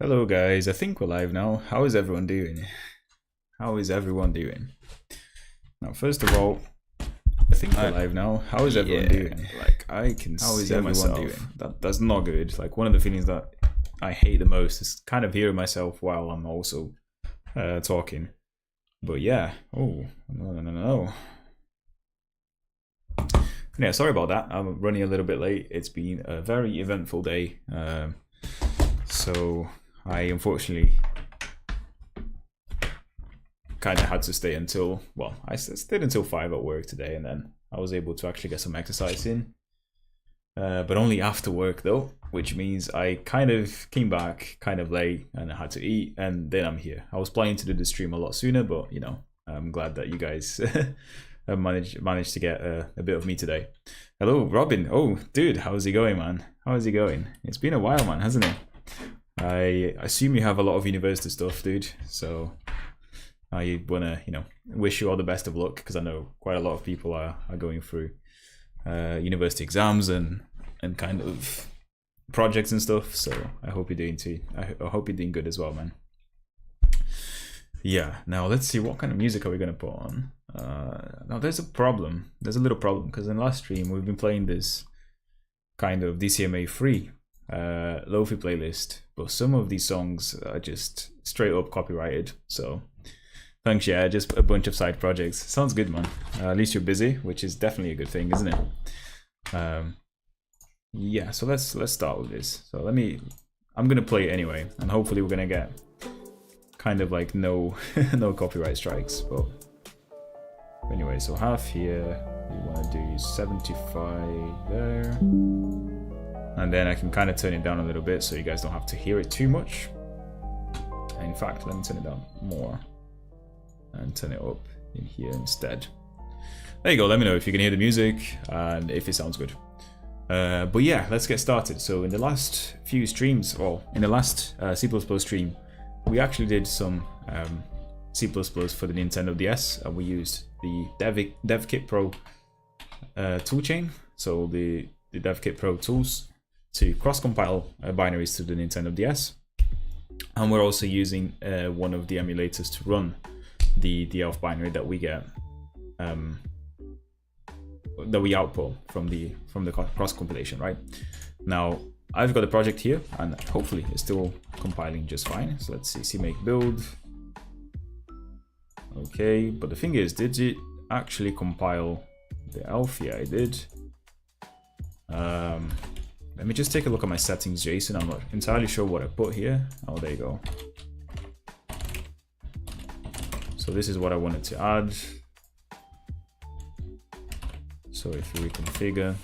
Hello guys, I think we're live now. How is everyone doing? How is everyone doing? Now, first of all, I think we're live now. How is everyone doing? Like, I can How is see everyone myself. doing? That's not good. Like, one of the feelings that I hate the most is kind of hearing myself while I'm also talking. But yeah. Oh, no. Yeah, sorry about that. I'm running a little bit late. It's been a very eventful day. So I unfortunately kind of had to stay until, well, I stayed until 5 at work today, and then I was able to actually get some exercise in. But only after work though, which means I kind of came back kind of late and I had to eat, and then I'm here. I was planning to do the stream a lot sooner, but you know, I'm glad that you guys have managed to get a bit of me today. Hello, Robin. Oh, dude, how's it going, man? How's it going? It's been a while, man, hasn't it? I assume you have a lot of university stuff, dude. So I wanna, wish you all the best of luck, because I know quite a lot of people are going through university exams and kind of projects and stuff. So I hope you're doing too. I hope you're doing good as well, man. Yeah. Now let's see, what kind of music are we gonna put on? Now there's a problem. There's a little problem, because in the last stream we've been playing this kind of DCMA free Lo-fi playlist, but some of these songs are just straight up copyrighted. So thanks, yeah, just a bunch of side projects. Sounds good, man. At least you're busy, which is definitely a good thing, isn't it? Yeah, so let's start with this. So I'm gonna play it anyway, and hopefully we're gonna get kind of like no copyright strikes. But anyway, so half here, we want to do 75 there. And then I can kind of turn it down a little bit so you guys don't have to hear it too much. In fact, let me turn it down more and turn it up in here instead. There you go. Let me know if you can hear the music and if it sounds good. But yeah, let's get started. So in the last few streams, or in the last C++ stream, we actually did some C++ for the Nintendo DS, and we used the DevKit Pro toolchain. So the DevKit Pro tools to cross-compile binaries to the Nintendo DS, and we're also using one of the emulators to run the ELF binary that we get, that we output from the cross-compilation. Right now, I've got a project here, and hopefully it's still compiling just fine. So let's see, cmake build. Okay, but the thing is, did it actually compile the ELF? Yeah, it did. Let me just take a look at my settings, Jason. I'm not entirely sure what I put here. Oh, there you go. So this is what I wanted to add. So if you reconfigure,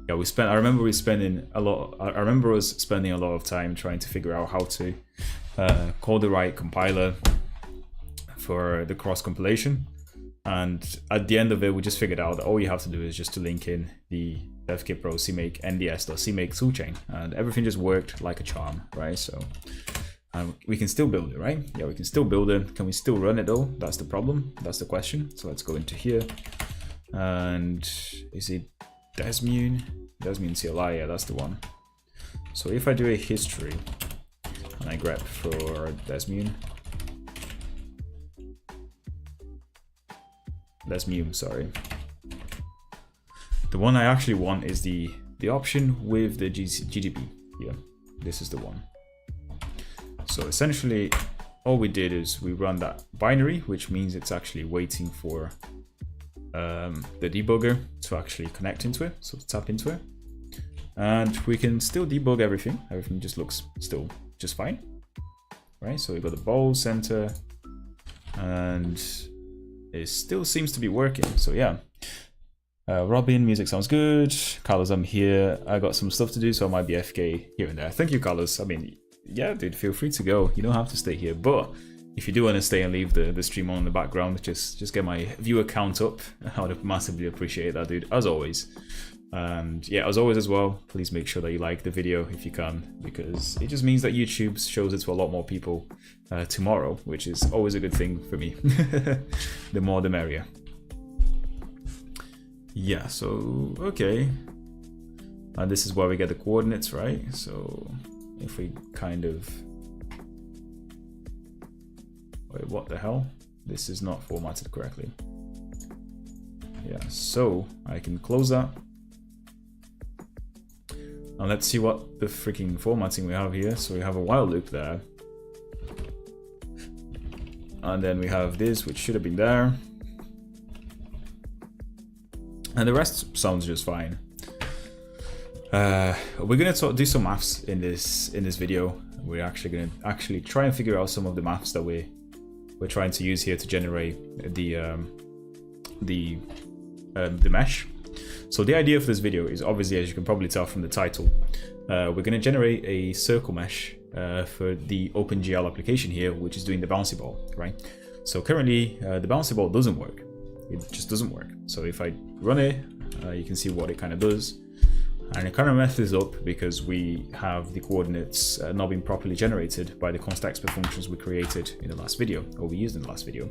yeah, I remember us spending a lot of time trying to figure out how to call the right compiler for the cross compilation. And at the end of it, we just figured out that all you have to do is just to link in the DevKit Pro cmake NDS.cmake toolchain, and everything just worked like a charm, right? So we can still build it, right? Yeah, we can still build it. Can we still run it though? That's the problem. That's the question. So let's go into here. And is it Desmune CLI? Yeah, that's the one. So if I do a history and I grep for Desmune, sorry. The one I actually want is the option with the GDB. Yeah, this is the one. So essentially, all we did is we run that binary, which means it's actually waiting for the debugger to actually connect into it, so to tap into it. And we can still debug everything. Everything just looks still just fine, right? So we've got the bowl center, and it still seems to be working. So yeah, Robin, music sounds good. Carlos, I'm here. I got some stuff to do, so I might be FK here and there. Thank you, Carlos. I mean, yeah, dude, feel free to go. You don't have to stay here, but if you do want to stay and leave the stream on in the background, just get my viewer count up. I would massively appreciate that, dude, as always. And yeah, as always as well, please make sure that you like the video if you can, because it just means that YouTube shows it to a lot more people tomorrow, which is always a good thing for me. The more the merrier. Yeah, so okay, and this is where we get the coordinates, right? So if we kind of, wait, what the hell? This is not formatted correctly. Yeah, so I can close that. And let's see what the freaking formatting we have here. So we have a while loop there. And then we have this, which should have been there. And the rest sounds just fine. We're gonna do some maths in this video. We're actually gonna try and figure out some of the maths that we're trying to use here to generate the mesh. So the idea of this video is, obviously, as you can probably tell from the title, we're gonna generate a circle mesh for the OpenGL application here, which is doing the bouncy ball, right? So currently the bouncy ball doesn't work. It just doesn't work. So if I run it, you can see what it kind of does. And it kind of messes up because we have the coordinates not being properly generated by the Constexpr functions we created in the last video, or we used in the last video.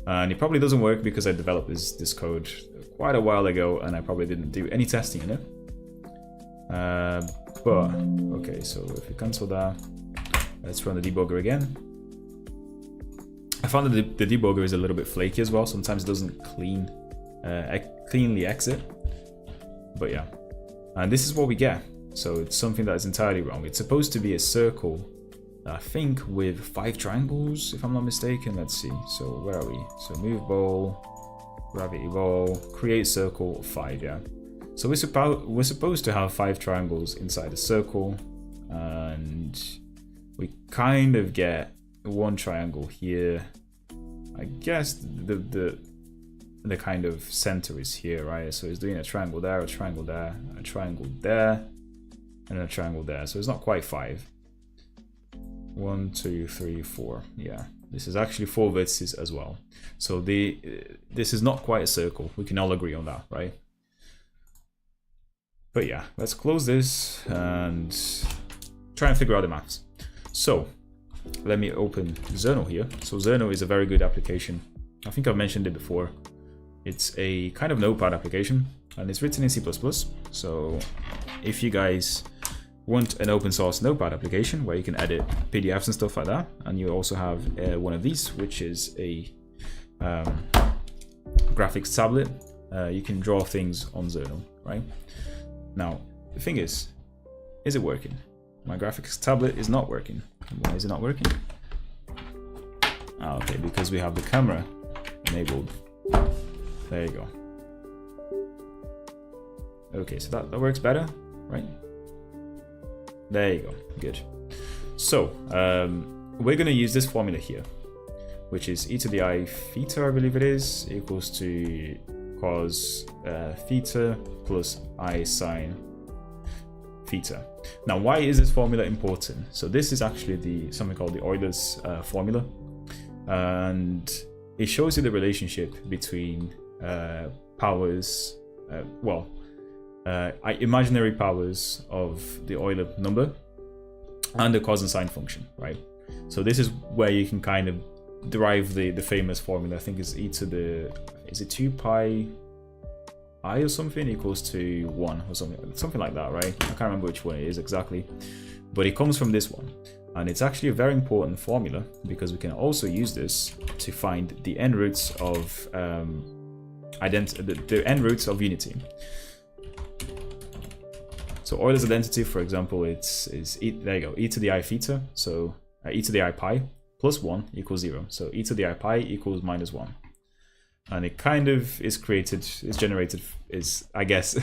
And it probably doesn't work because I developed this code quite a while ago and I probably didn't do any testing in it. But, okay, so if we cancel that, let's run the debugger again. I found that the debugger is a little bit flaky as well. Sometimes it doesn't cleanly exit. But yeah. And this is what we get. So it's something that is entirely wrong. It's supposed to be a circle, I think, with 5 triangles, if I'm not mistaken. Let's see. So where are we? So move ball, gravity ball, create circle, 5, yeah. So we're supposed to have 5 triangles inside a circle, and we kind of get 1 triangle here. I guess the kind of center is here, right? So it's doing a triangle there, a triangle there, a triangle there, and a triangle there. So it's not quite 5. 1, 2, 3, 4. Yeah, this is actually 4 vertices as well. So this is not quite a circle. We can all agree on that, right? But yeah, let's close this and try and figure out the maths. So let me open Zerno here. So Zerno is a very good application. I think I've mentioned it before. It's a kind of notepad application and it's written in C++. So if you guys want an open source notepad application where you can edit PDFs and stuff like that, and you also have one of these, which is a graphics tablet, you can draw things on Zerno, right? Now, the thing is it working? My graphics tablet is not working. Why is it not working? Okay, because we have the camera enabled. There you go. Okay, so that works better, right? There you go, good. So, we're gonna use this formula here, which is e to the I theta, I believe it is, equals to cos theta plus I sine theta. Now, why is this formula important? So this is actually something called the Euler's formula, and it shows you the relationship between powers, imaginary powers of the Euler number and the cos and sine function, right? So this is where you can kind of derive the famous formula. I think it's e to the, is it 2 pi I or something equals to 1 or something like that, right? I can't remember which one it is exactly, but it comes from this one. And it's actually a very important formula because we can also use this to find the n roots of the n roots of unity. So Euler's identity, for example, there you go, e to the I theta, so e to the I pi plus 1 equals 0. So e to the I pi equals minus 1. And it kind of is generated, I guess,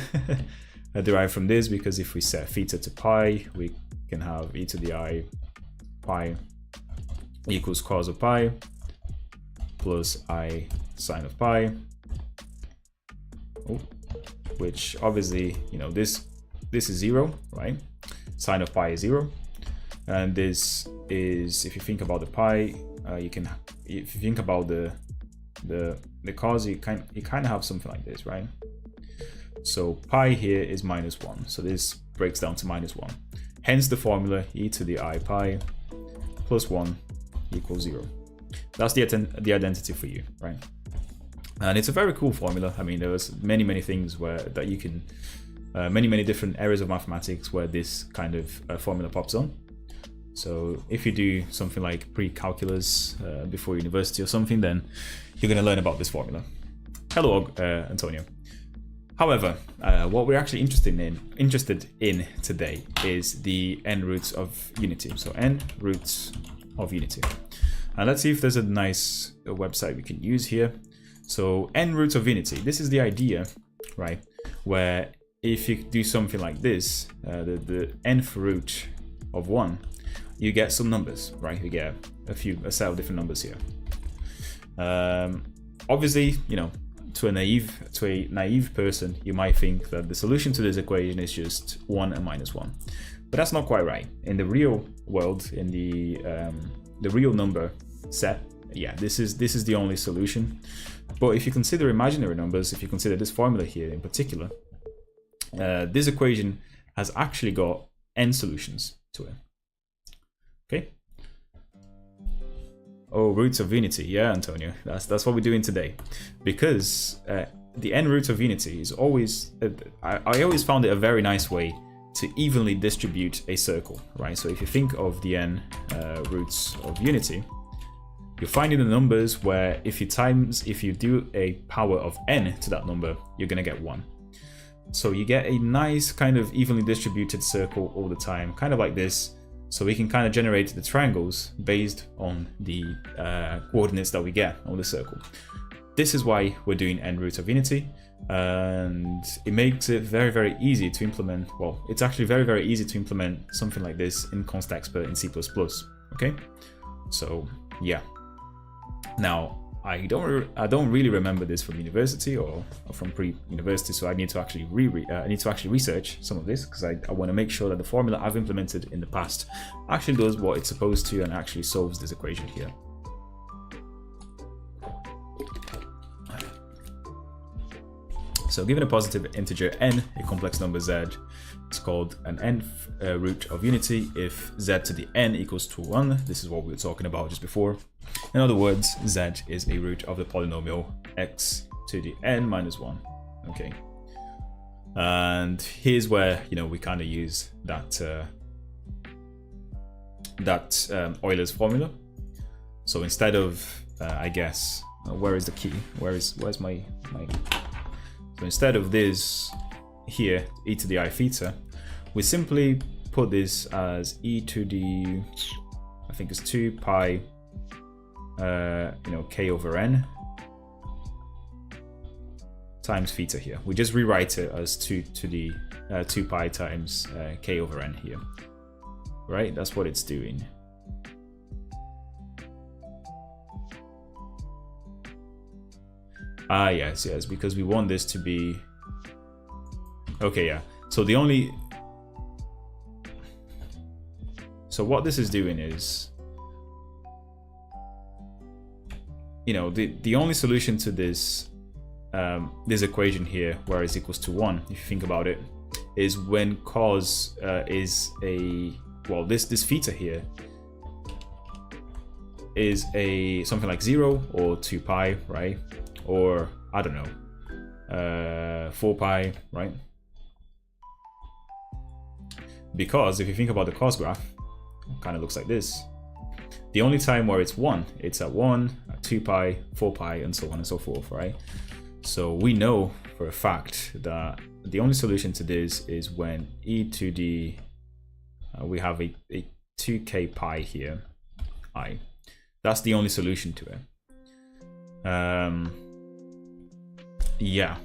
derived from this, because if we set theta to pi, we can have e to the I pi equals cos of pi plus I sine of pi, which obviously, you know, this is 0, right? Sine of pi is 0, and this is, if you think about the pi, if you think about the cos, you kind of have something like this, right? So pi here is minus 1, so this breaks down to minus 1. Hence the formula e to the I pi plus 1 equals 0. That's the identity for you, right? And it's a very cool formula. I mean, there's many things that you can, many different areas of mathematics where this kind of formula pops on. So if you do something like pre-calculus before university or something, then you're going to learn about this formula. Hello, Antonio. However, what we're actually interested in today is the n roots of unity. So n roots of unity. And let's see if there's a nice website we can use here. So n roots of unity. This is the idea, right? Where if you do something like this, the nth root of 1, you get some numbers, right? You get a set of different numbers here. Obviously, you know, to a naive person, you might think that the solution to this equation is just 1 and minus 1, but that's not quite right. In the real world, in the real number set, yeah, this is the only solution. But if you consider imaginary numbers, if you consider this formula here in particular, this equation has actually got n solutions to it. Okay. Oh, roots of unity. Yeah, Antonio, that's what we're doing today. Because the n root of unity is always, I always found it a very nice way to evenly distribute a circle, right? So if you think of the n roots of unity, you're finding the numbers where if you do a power of n to that number, you're gonna get 1. So you get a nice kind of evenly distributed circle all the time, kind of like this. So we can kind of generate the triangles based on the coordinates that we get on the circle. This is why we're doing n root of unity, and it makes it very, very easy to implement. Well, it's actually very, very easy to implement something like this in Constexpr in C++. Okay, so yeah. Now I don't really remember this from university or from pre-university, so I need to actually research some of this, because I want to make sure that the formula I've implemented in the past actually does what it's supposed to and actually solves this equation here. So given a positive integer n, a complex number z, it's called an nth root of unity if z to the n equals to 1. This is what we were talking about just before. In other words, z is a root of the polynomial x to the n minus 1. Okay. And here's where, you know, we kind of use that Euler's formula. So instead of, I guess, where is the key? Where's my So instead of this here, e to the I theta, we simply put this as e to the, I think it's 2 pi, k over n times theta here. We just rewrite it as 2 to the 2 pi times k over n here, right? That's what it's doing. Ah, yes, because we want this to be... Okay, yeah. So what this is doing is, you know, the only solution to this this equation here, where it's equals to 1, if you think about it, is when cos is a, well, this theta here is a something like 0 or 2 pi, right? Or I don't know, 4 pi, right? Because if you think about the cos graph, it kind of looks like this. The only time where it's 1, it's at 1, at 2 pi, 4 pi, and so on and so forth, right? So we know for a fact that the only solution to this is when e to the, we have a 2k pi here, I. That's the only solution to it. Yeah,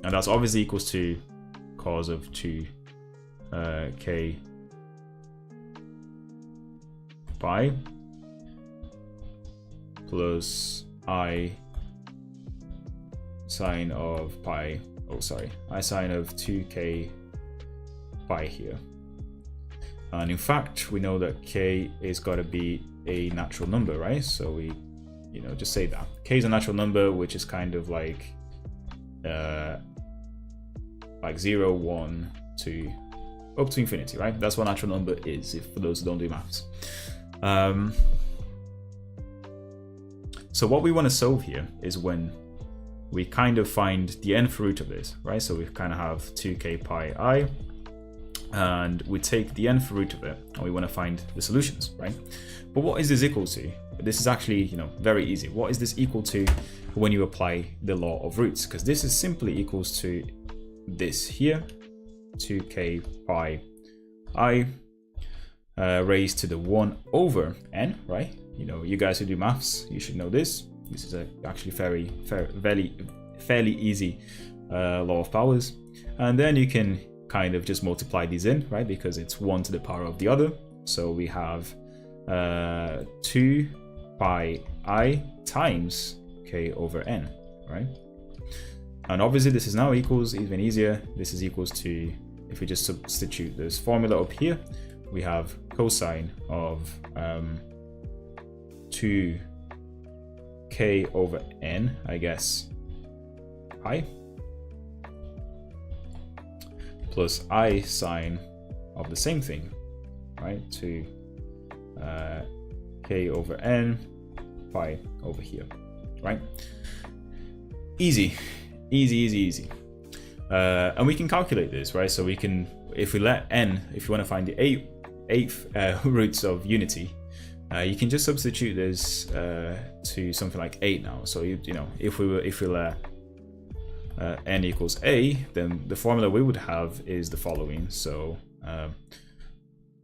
and that's obviously equals to cos of 2 k pi plus I sine of pi, I sine of 2k pi here. And in fact, we know that k is got to be a natural number, right? So we, you know, just say that k is a natural number, which is kind of like 0, 1, 2, up to infinity, right? That's what natural number is, if for those who don't do maths. So what we want to solve here is when we kind of find the nth root of this, right? So we kind of have 2k pi I, and we take the nth root of it, and we want to find the solutions, right? But what is this equal to? This is actually, very easy. What is this equal to when you apply the law of roots? Because this is simply equals to this here, 2k pi I raised to the 1 over n, right? You guys who do maths, you should know this. This is actually fairly easy law of powers. And then you can kind of just multiply these in, right? Because it's 1 to the power of the other. So we have 2 pi I times k over n, right? And obviously this is now equals, even easier, this is equals to, if we just substitute this formula up here, we have cosine of 2k over n, I guess, pi, plus I sine of the same thing, right, to k over n pi over here, right? Easy. And we can calculate this, right? So we can, if we let n, if you want to find the eighth roots of unity, you can just substitute this to something like 8 now. So if we let n equals a, then the formula we would have is the following. So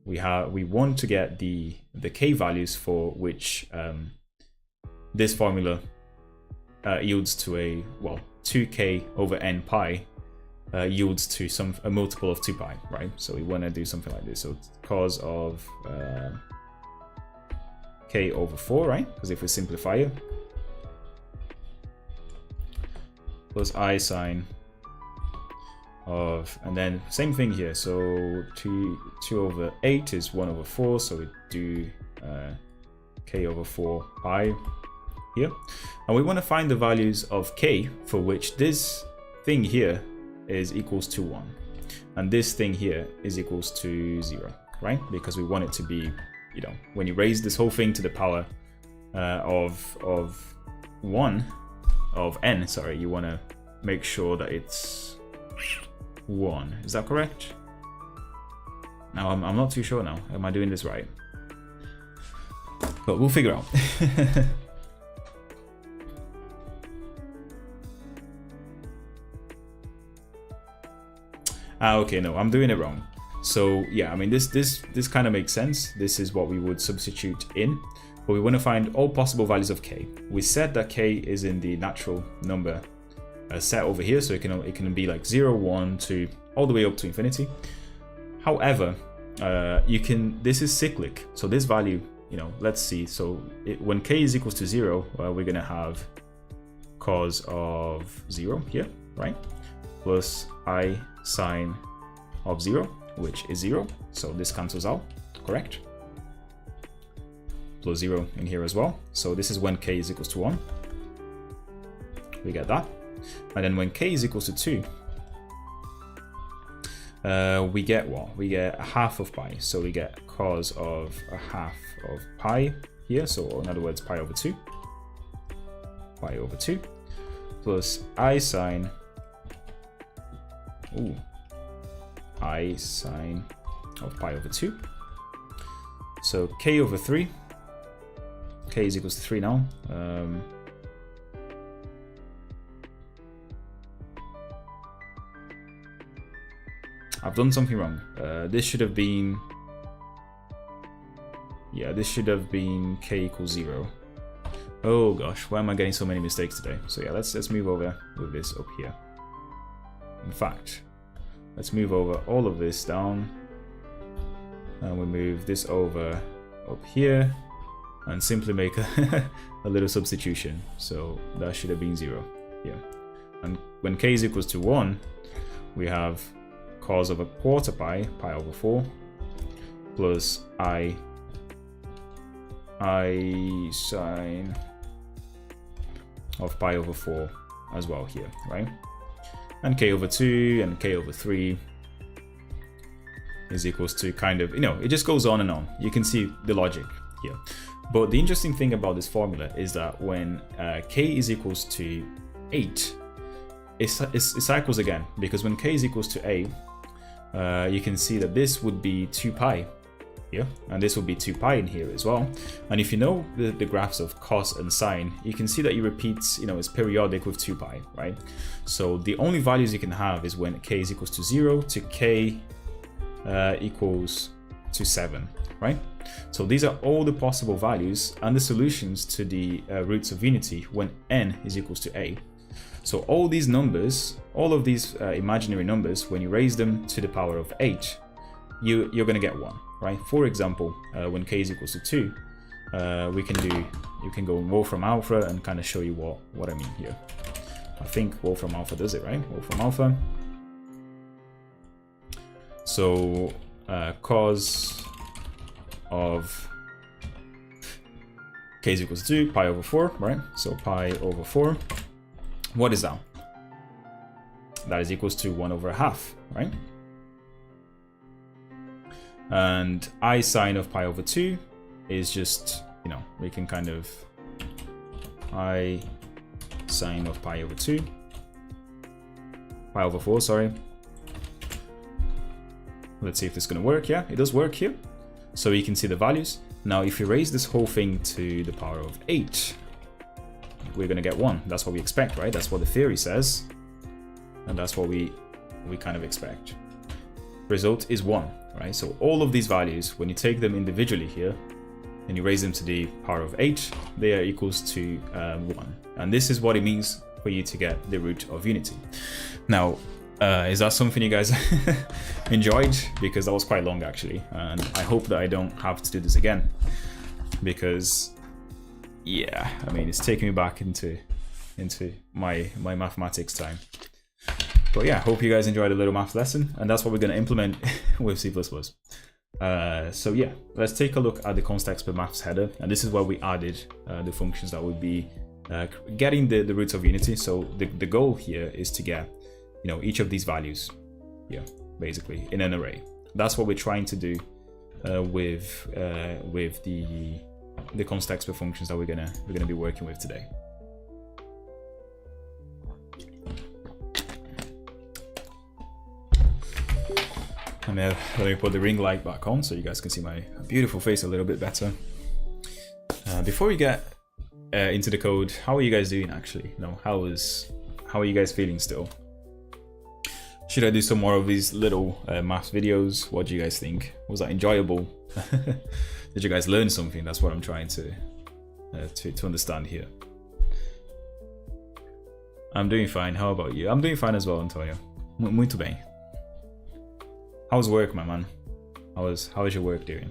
we want to get the k values for which this formula yields to a 2k over n pi yields to a multiple of 2 pi, right? So we want to do something like this. So cos of k over 4, right? Because if we simplify it, plus I sine of, and then same thing here. So 2 over 8 is 1 over 4. So we do k over 4 pi here. And we want to find the values of k for which this thing here is equals to 1. And this thing here is equals to 0, right? Because we want it to be, when you raise this whole thing to the power of n, sorry, you want to make sure that it's 1. Is that correct? Now I'm not too sure now. Am I doing this right? But we'll figure out. Okay, no, I'm doing it wrong. So yeah, I mean this kind of makes sense. This is what we would substitute in, but we want to find all possible values of k. We said that k is in the natural number set over here, so it can be like 0, 1, 2, all the way up to infinity. However, this is cyclic, so this value, let's see. So when k is equals to 0, we're gonna have cos of 0 here, right? Plus I sine of 0, which is 0, so this cancels out, correct? Plus 0 in here as well. So this is when k is equals to 1. We get that. And then when k is equals to 2, we get what? We get a half of pi. So we get cos of a half of pi here. So in other words, pi over 2. Pi over 2 plus I sine. I sine of pi over 2. So k over 3. K is equals to 3 now. I've done something wrong. This should have been... Yeah, this should have been k equals 0. Oh gosh, why am I getting so many mistakes today? So yeah, let's move over with this up here. In fact, let's move over all of this down, and we move this over up here, and simply make a little substitution. So that should have been 0 here. And when k is equals to 1, we have cos of a quarter pi, pi over 4, plus I sine of pi over 4 as well here, right? And k over 2 and k over 3 is equals to kind of, it just goes on and on. You can see the logic here. But the interesting thing about this formula is that when k is equals to 8, it cycles again, because when k is equals to a, you can see that this would be 2 pi here, and this would be 2 pi in here as well. And if you know the graphs of cos and sine, you can see that it repeats, you know, it's periodic with 2 pi, right? So the only values you can have is when k is equals to 0 to k equals to 7, right? So these are all the possible values and the solutions to the roots of unity when n is equals to a. So all these numbers, all of these imaginary numbers, when you raise them to the power of h, you're going to get 1, right? For example, when k is equals to 2, you can go Wolfram Alpha and kind of show you what I mean here. I think Wolfram Alpha does it, right? Wolfram Alpha. So cos of k is equals to 2, pi over 4, right? So pi over 4. What is that? That is equals to 1 over a half, right? And I sine of pi over 2 is just, you know, we can kind of I sine of pi over 2, pi over 4, sorry. Let's see if this is going to work. Yeah, it does work here. So you can see the values. Now, if you raise this whole thing to the power of 8, we're going to get 1. That's what we expect, right? That's what the theory says. And that's what we kind of expect. Result is 1, right? So all of these values, when you take them individually here, and you raise them to the power of 8, they are equals to 1. And this is what it means for you to get the root of unity. Now, is that something you guys enjoyed? Because that was quite long actually, and I hope that I don't have to do this again, because yeah, I mean, it's taking me back into my mathematics time. But yeah, hope you guys enjoyed a little math lesson, and that's what we're going to implement with C++. So yeah, let's take a look at the Constexpr maths header, and this is where we added the functions that would be getting the roots of unity. So the goal here is to get, you know, each of these values, yeah, basically in an array. That's what we're trying to do with the Constexpr functions that we're gonna be working with today. And let me put the ring light back on so you guys can see my beautiful face a little bit better. Before we get into the code, how are you guys doing actually? You know, how are you guys feeling still? Should I do some more of these little math videos? What do you guys think? Was that enjoyable? Did you guys learn something? That's what I'm trying to understand here. I'm doing fine. How about you? I'm doing fine as well, Antonio. Muito bem. How's work, my man? How is your work doing?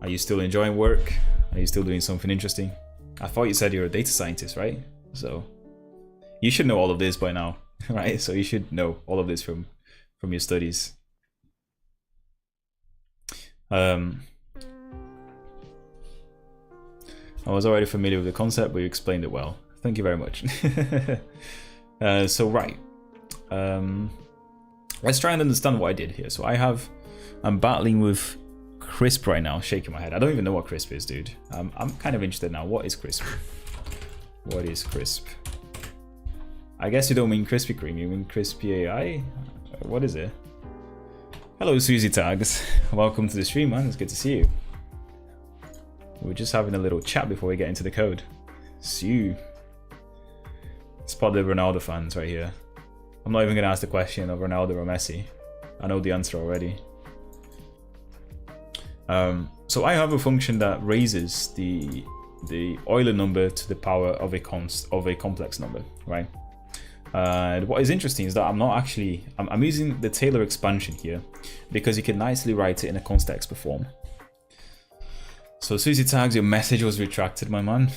Are you still enjoying work? Are you still doing something interesting? I thought you said you're a data scientist, right? So you should know all of this by now, right? So you should know all of this from your studies. I was already familiar with the concept, but you explained it well. Thank you very much. So right. Let's try and understand what I did here. So I'm battling with crisp right now, shaking my head. I don't even know what crisp is, dude. I'm kind of interested now. What is crisp? What is crisp? I guess you don't mean Krispy Kreme, you mean Crispy AI? What is it? Hello, Susie Tags. Welcome to the stream, man. It's good to see you. We're just having a little chat before we get into the code. Sue. Spot the Ronaldo fans right here. I'm not even going to ask the question of Ronaldo or Messi. I know the answer already. So I have a function that raises the Euler number to the power of a complex number, right? What is interesting is that I'm using the Taylor expansion here because you can nicely write it in a Constexpr form. So Susie Tags, your message was retracted, my man.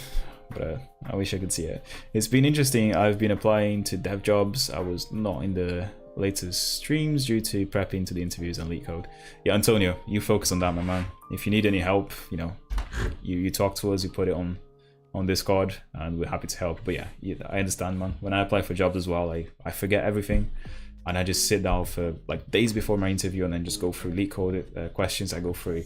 But I wish I could see it. It's been interesting. I've been applying to dev jobs. I was not in the latest streams due to prepping to the interviews and leak code. Yeah, Antonio, you focus on that, my man. If you need any help, you know, you talk to us, you put it on Discord, and we're happy to help. But yeah, I understand, man. When I apply for jobs as well, I forget everything, and I just sit down for like days before my interview and then just go through leak code questions. I go through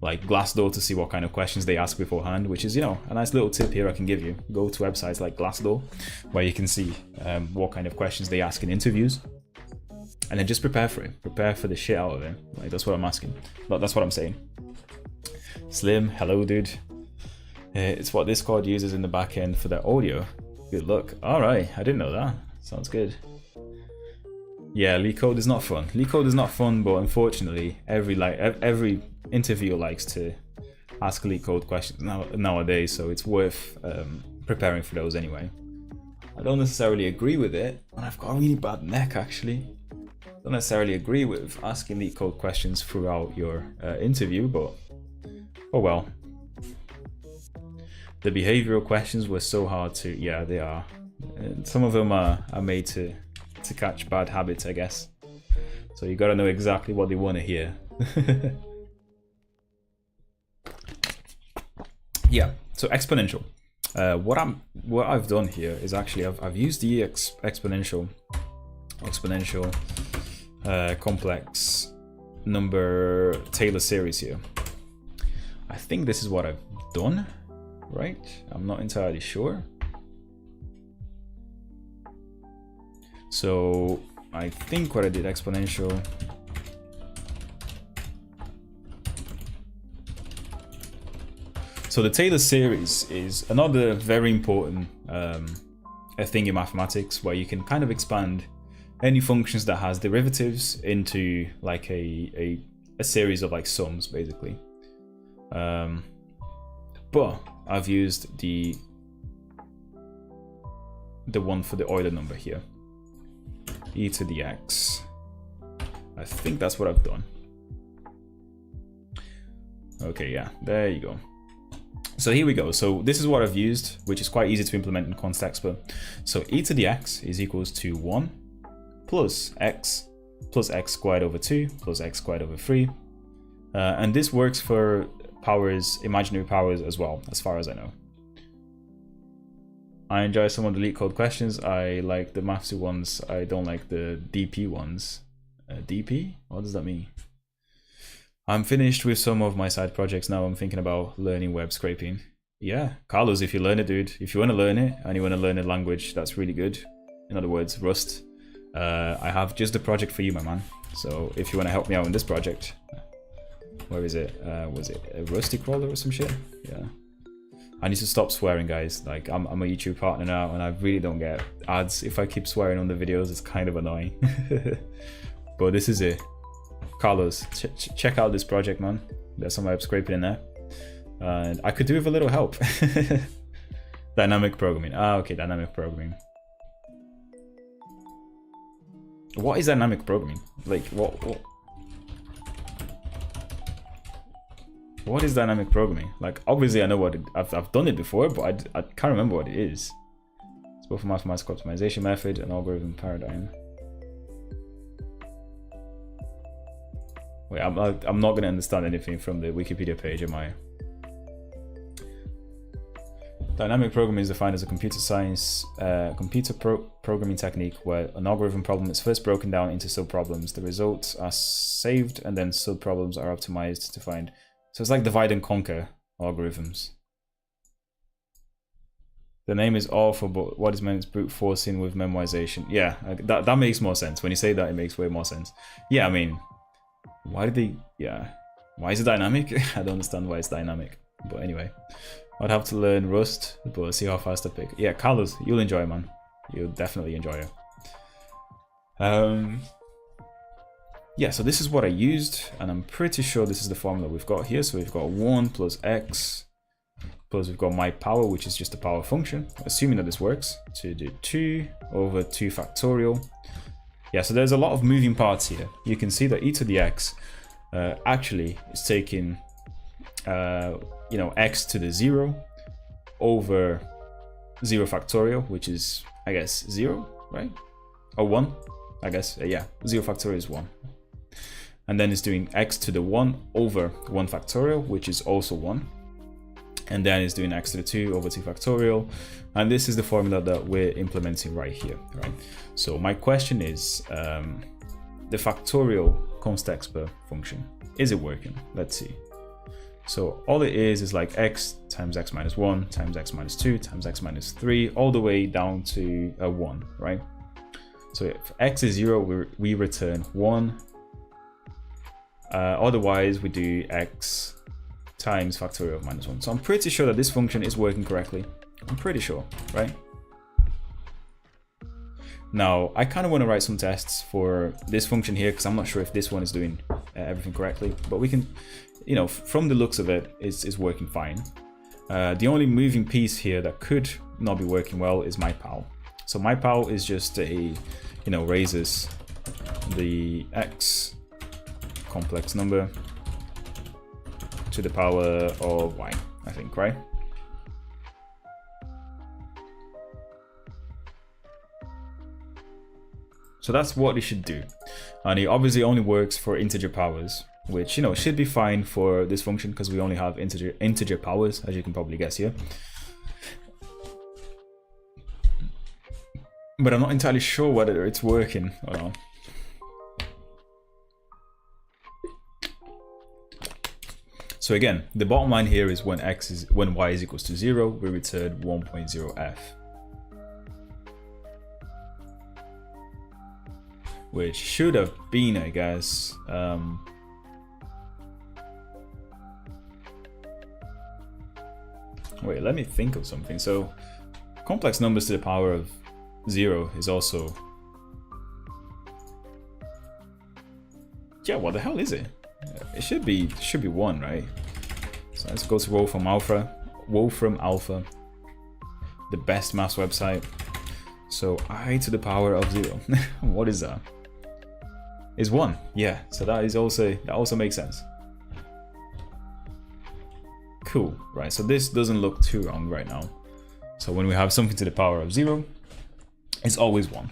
like Glassdoor to see what kind of questions they ask beforehand, which is, you know, a nice little tip here I can give you. Go to websites like Glassdoor, where you can see what kind of questions they ask in interviews. and then just prepare for it. Prepare for the shit out of it. Like, that's what I'm asking. That's what I'm saying. Slim, hello, dude. It's what Discord uses in the back end for their audio. Good luck. All right, I didn't know that. Sounds good. Yeah, leak code is not fun. Leak code is not fun, but unfortunately, every interviewer likes to ask leak code questions nowadays, so it's worth preparing for those anyway. I don't necessarily agree with it, and I've got a really bad neck actually. Don't necessarily agree with asking leak code questions throughout your interview, but oh well. The behavioral questions were so hard to, yeah, they are. And some of them are made to catch bad habits, I guess. So you gotta know exactly what they want to hear. Yeah, so exponential. What I've done here is actually I've used the exponential complex number Taylor series here. I think this is what I've done, right? I'm not entirely sure. So I think what I did exponential. So the Taylor series is another very important thing in mathematics, where you can kind of expand any functions that has derivatives into like a series of like sums, basically. But I've used the one for the Euler number here, e to the x. I think that's what I've done. Okay, yeah, there you go. So here we go. So this is what I've used, which is quite easy to implement in Constexpr. So e to the x is equals to 1 plus x squared over 2 plus x squared over 3. And this works for powers, imaginary powers as well, as far as I know. I enjoy some of the leak code questions. I like the mathsy ones. I don't like the DP ones. DP? What does that mean? I'm finished with some of my side projects now. I'm thinking about learning web scraping. Yeah, Carlos, if you learn it, dude. If you want to learn it and you want to learn a language, that's really good. In other words, Rust. I have just the project for you, my man. So if you want to help me out in this project, where is it? Was it a Rusty crawler or some shit? Yeah. I need to stop swearing, guys. Like, I'm a YouTube partner now, and I really don't get ads if I keep swearing on the videos. It's kind of annoying. But this is it. Carlos, check out this project, man. There's some web scraping in there. And I could do with a little help. Dynamic programming. Ah, okay, dynamic programming. What is dynamic programming? Like, what is dynamic programming? Like, obviously I know what it, I've done it before, but I can't remember what it is. It's both a mathematical optimization method and algorithm paradigm. Wait, I'm not going to understand anything from the Wikipedia page, am I? Dynamic programming is defined as a computer science, programming technique where an algorithm problem is first broken down into sub-problems. The results are saved and then sub-problems are optimized to find. So it's like divide and conquer algorithms. The name is awful, but what is meant is brute forcing with memorization. Yeah, that makes more sense. When you say that, it makes way more sense. Yeah, I mean, why did they, yeah. Why is it dynamic? I don't understand why it's dynamic. But anyway, I'd have to learn Rust, but see how fast I pick. Yeah, Carlos, you'll enjoy it, man. You'll definitely enjoy it. Yeah, so this is what I used, and I'm pretty sure this is the formula we've got here. So we've got 1 plus x, plus we've got my power, which is just a power function, assuming that this works, to do 2 over 2 factorial. Yeah, so there's a lot of moving parts here. You can see that e to the x actually is taking, you know, x to the 0 over 0 factorial, which is, I guess, 0, right? Or 1, I guess, yeah, 0 factorial is 1. And then it's doing x to the 1 over 1 factorial, which is also 1. And then it's doing x to the 2 over 2 factorial. And this is the formula that we're implementing right here, right? So my question is, the factorial Constexpr function, is it working? Let's see. So all it is like x times x minus 1 times x minus 2 times x minus 3, all the way down to a 1, right? So if x is 0, we return 1. Otherwise, we do x times factorial of -1. So I'm pretty sure that this function is working correctly. I'm pretty sure, right? Now, I kind of want to write some tests for this function here because I'm not sure if this one is doing everything correctly. But we can, you know, from the looks of it, is working fine. The only moving piece here that could not be working well is myPal. So myPal is just a, you know, raises the x complex number to the power of y, I think, right? So that's what it should do. And it obviously only works for integer powers, which, you know, should be fine for this function because we only have integer powers, as you can probably guess here. But I'm not entirely sure whether it's working or not. So again, the bottom line here is when y is equals to 0, we return 1.0f. Which should have been, I guess, wait, let me think of something. So complex numbers to the power of 0 is also, yeah, what the hell is it? It should be 1, right? So let's go to Wolfram Alpha, the best maths website. So I to the power of 0. What is that? Is 1. Yeah, so that also makes sense. Cool, right? So this doesn't look too wrong right now. So when we have something to the power of 0, it's always 1.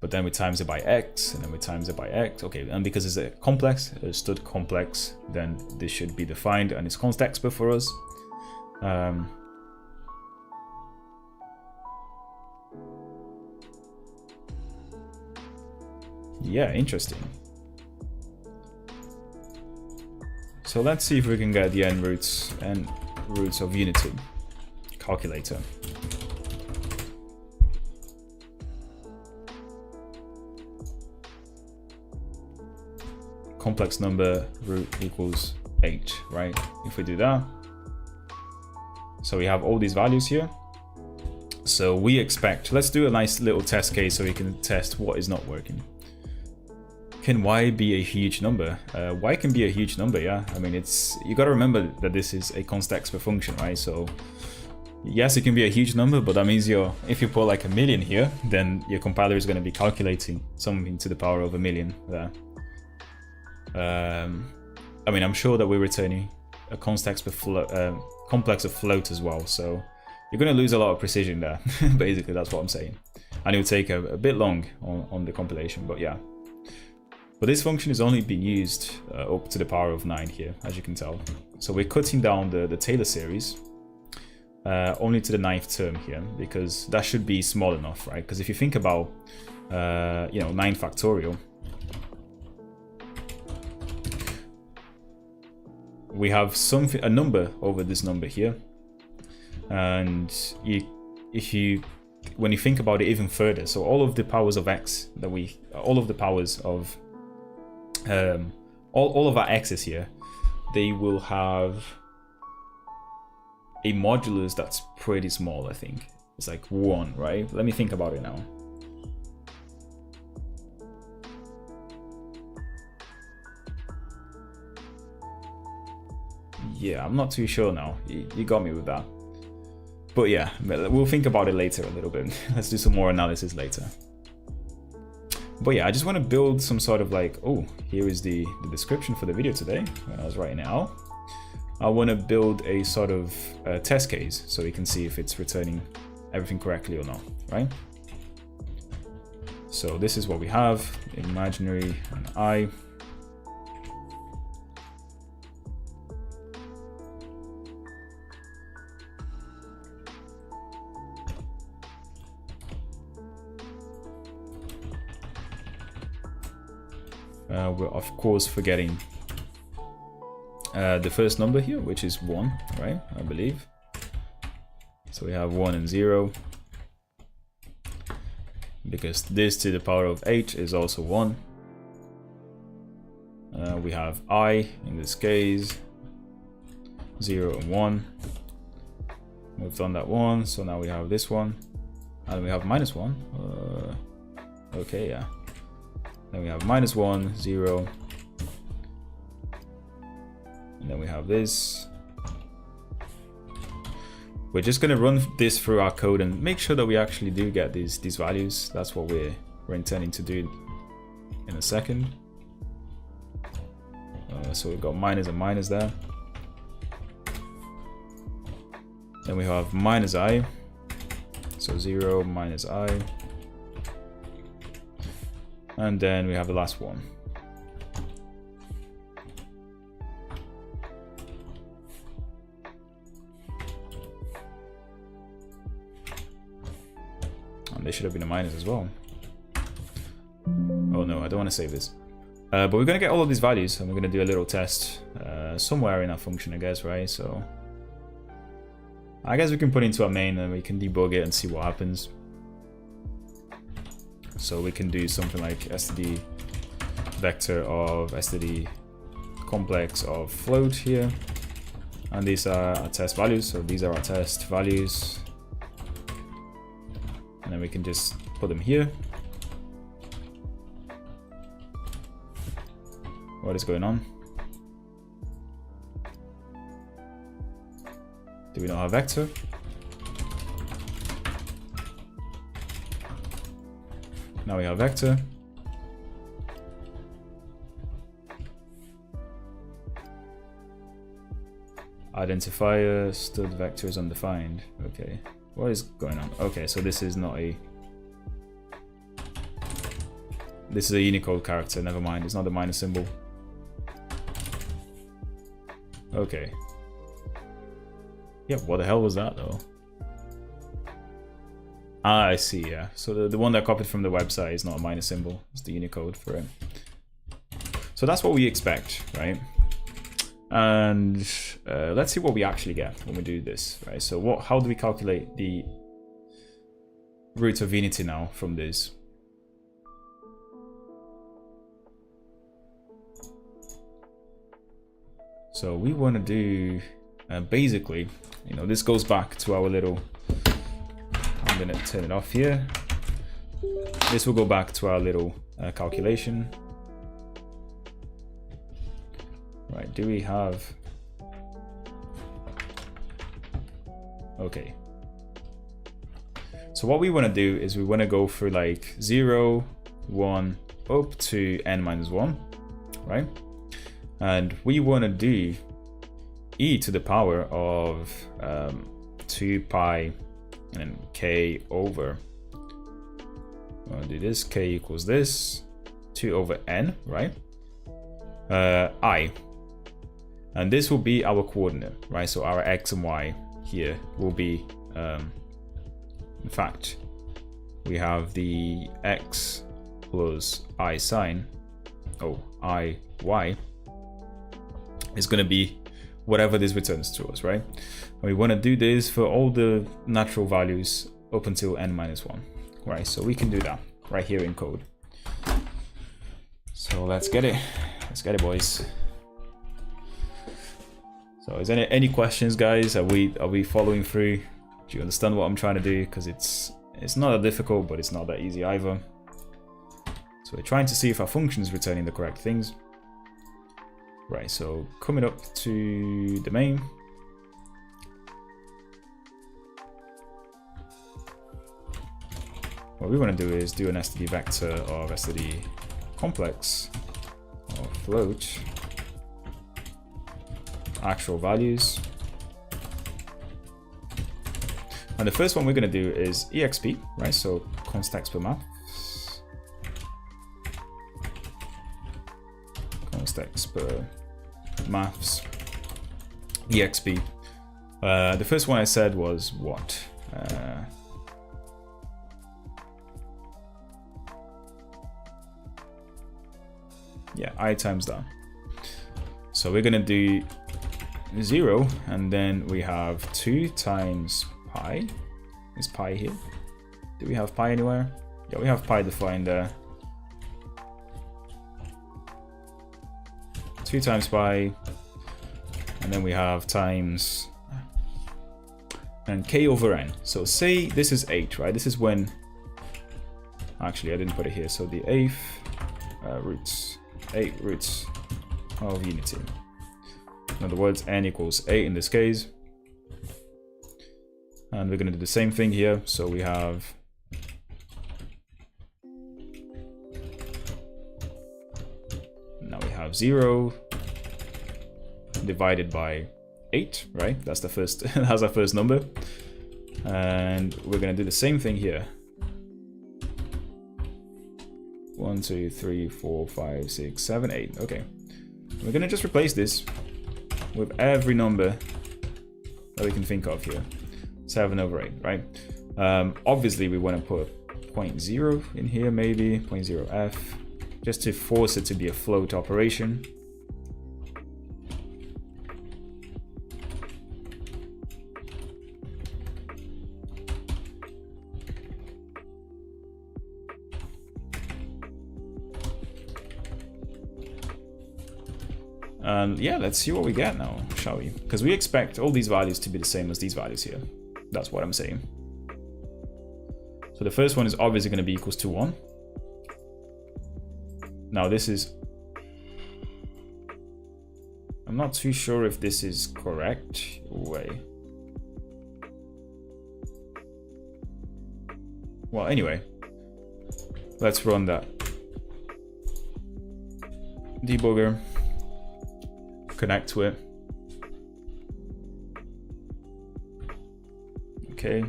But then we times it by x, and then we times it by x. Okay, and because it's a complex, a stud complex, then this should be defined, and it's Constexpr for us. Yeah, interesting. So let's see if we can get the n roots of unity calculator. Complex number root equals 8, right? If we do that, so we have all these values here. So we expect, let's do a nice little test case so we can test what is not working. Can y be a huge number? Y can be a huge number, yeah. I mean, you got to remember that this is a Constexpr function, right? So yes, it can be a huge number, but that means if you put like 1,000,000 here, then your compiler is going to be calculating something to the power of 1,000,000 there. I mean, I'm sure that we're returning a Constexpr complex of float as well, so you're going to lose a lot of precision there. Basically, that's what I'm saying. And it will take a bit long on the compilation, but yeah. But this function is only being used up to the power of 9 here, as you can tell. So we're cutting down the Taylor series only to the 9th term here, because that should be small enough, right? Because if you think about, 9 factorial, we have a number over this number here, and when you think about it even further, so all of the powers of x all of the powers of all of our x's here, they will have a modulus that's pretty small. I think it's like 1, right? Let me think about it now. Yeah, I'm not too sure now. You got me with that. But yeah, we'll think about it later a little bit. Let's do some more analysis later. But yeah, I just want to build some sort of like, oh, here is the description for the video today when I was writing it out. I want to build a sort of test case so we can see if it's returning everything correctly or not, right? So this is what we have, imaginary and I. We're of course forgetting the first number here, which is 1, right? I believe. So we have 1 and 0. because this to the power of h is also 1. We have I in this case 0 and 1. We've done that one, so now we have this one, and we have -1. Okay, yeah. Then we have -1, 0, and then we have this. We're just gonna run this through our code and make sure that we actually do get these values. That's what we're intending to do in a second. So we've got minus and minus there. Then we have -i, so 0 minus I, and then we have the last one. And they should have been a minus as well. Oh no, I don't want to save this. But we're going to get all of these values, and we're going to do a little test somewhere in our function, I guess, right? So I guess we can put it into our main and we can debug it and see what happens. So we can do something like std vector of std complex of float here. And these are our test values. So these are our test values. And then we can just put them here. What is going on? Do we not have vector? Now we have vector. Identifier stud vector is undefined. Okay, what is going on? Okay, so this is not a... This is a Unicode character, never mind, it's not the minus symbol. Okay. Yeah, what the hell was that though? Ah, I see, yeah. So the one that I copied from the website is not a minus symbol, it's the Unicode for it. So that's what we expect, right? And let's see what we actually get when we do this, right? So how do we calculate the root of unity now from this? So we want to do, basically, you know, this goes back to our little, I'm going to turn it off here. This will go back to our little calculation. Right, do we have, okay. So what we want to do is we want to go through like 0, 1, up to n-1, right? And we want to do e to the power of 2 pi and then k over, I'll do this, k equals this, 2 over n, right? I. And this will be our coordinate, right? So our x and y here will be, in fact, we have the x plus I sine, I, y, is going to be whatever this returns to us, right? And we want to do this for all the natural values up until n-1, right? So we can do that right here in code. So let's get it. Let's get it, boys. So is there any questions, guys? Are we following through? Do you understand what I'm trying to do? Because it's not that difficult, but it's not that easy either. So we're trying to see if our function is returning the correct things. Right, so coming up to the main. What we want to do is do an std vector of std complex of float actual values. And the first one we're going to do is exp, right? So Constexpr maths. Constexpr maths exp. The first one I said was what? Yeah, I times that. So we're gonna do 0, and then we have 2 times pi. Is pi here? Do we have pi anywhere? Yeah, we have pi defined there. 2 times pi, and then we have times and k over n. So say this is 8, right? This is when, actually I didn't put it here, so the 8th roots, 8 roots of unity. In other words, n equals 8 in this case. And we're going to do the same thing here, so we have now we have 0 divided by 8, right? That's the first, that's our first number. And we're going to do the same thing here. 1, 2, 3, 4, 5, 6, 7, 8. Okay. We're going to just replace this with every number that we can think of here. 7 over 8, right? Obviously, we want to put 0.0 in here, maybe 0.0f, just to force it to be a float operation. And yeah, let's see what we get now, shall we? Because we expect all these values to be the same as these values here. That's what I'm saying. So the first one is obviously going to be equals to 1. Now this is... I'm not too sure if this is correct. Wait. Well, anyway. Let's run that debugger. Connect to it. Okay.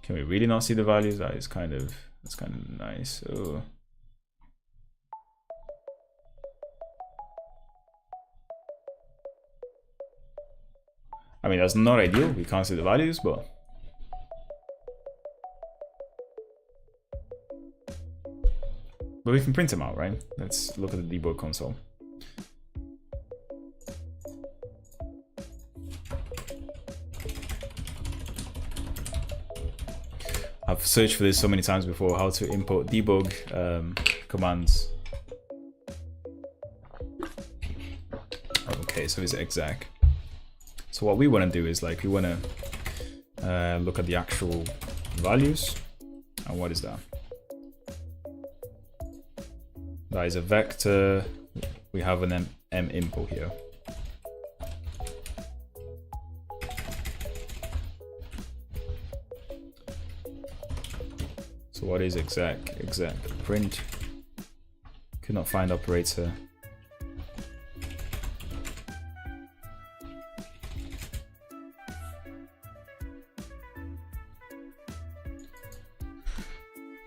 Can we really not see the values? That's kind of nice. Oh. I mean, that's not ideal. We can't see the values, but we can print them out, right? Let's look at the debug console. I've searched for this so many times before, how to import debug commands. Okay, so it's exec. So what we want to do is, like, we want to look at the actual values. And what is that? That is a vector. We have an m import here. So what is exec? Exec print. Could not find operator.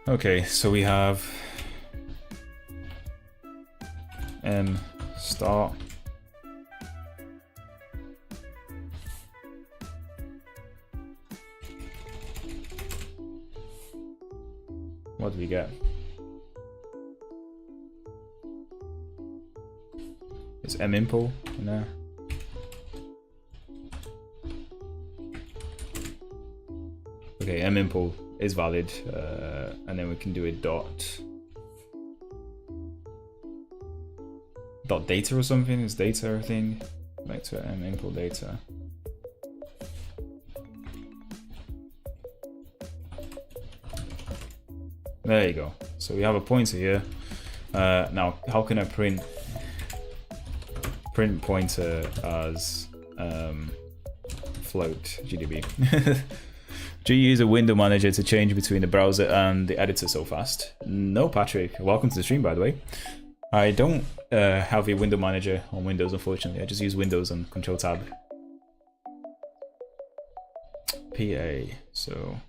Okay, so we have m start. What do we get? Is m import in there? Okay, m import is valid, and then we can do a dot data or something. Is data a thing? Vector m import data. There you go. So we have a pointer here. Now, how can I print pointer as float GDB? Do you use a window manager to change between the browser and the editor so fast? No, Patrick. Welcome to the stream, by the way. I don't have a window manager on Windows, unfortunately. I just use Windows and Control Tab. PA. So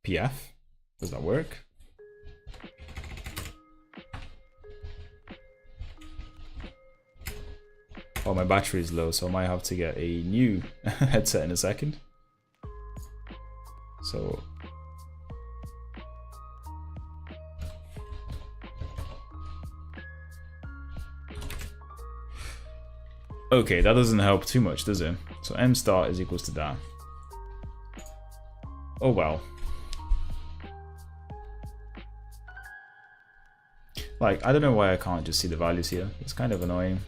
PF. Does that work? Oh, my battery is low, so I might have to get a new headset in a second. So Okay, that doesn't help too much, does it? So m start is equals to that. Oh well. Like, I don't know why I can't just see the values here. It's kind of annoying.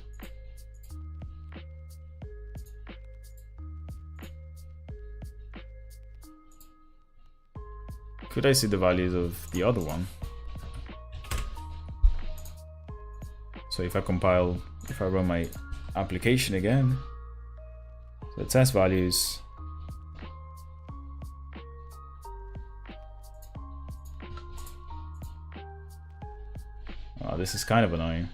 Could I see the values of the other one? So if I compile, if I run my application again, so the test values. Oh, this is kind of annoying.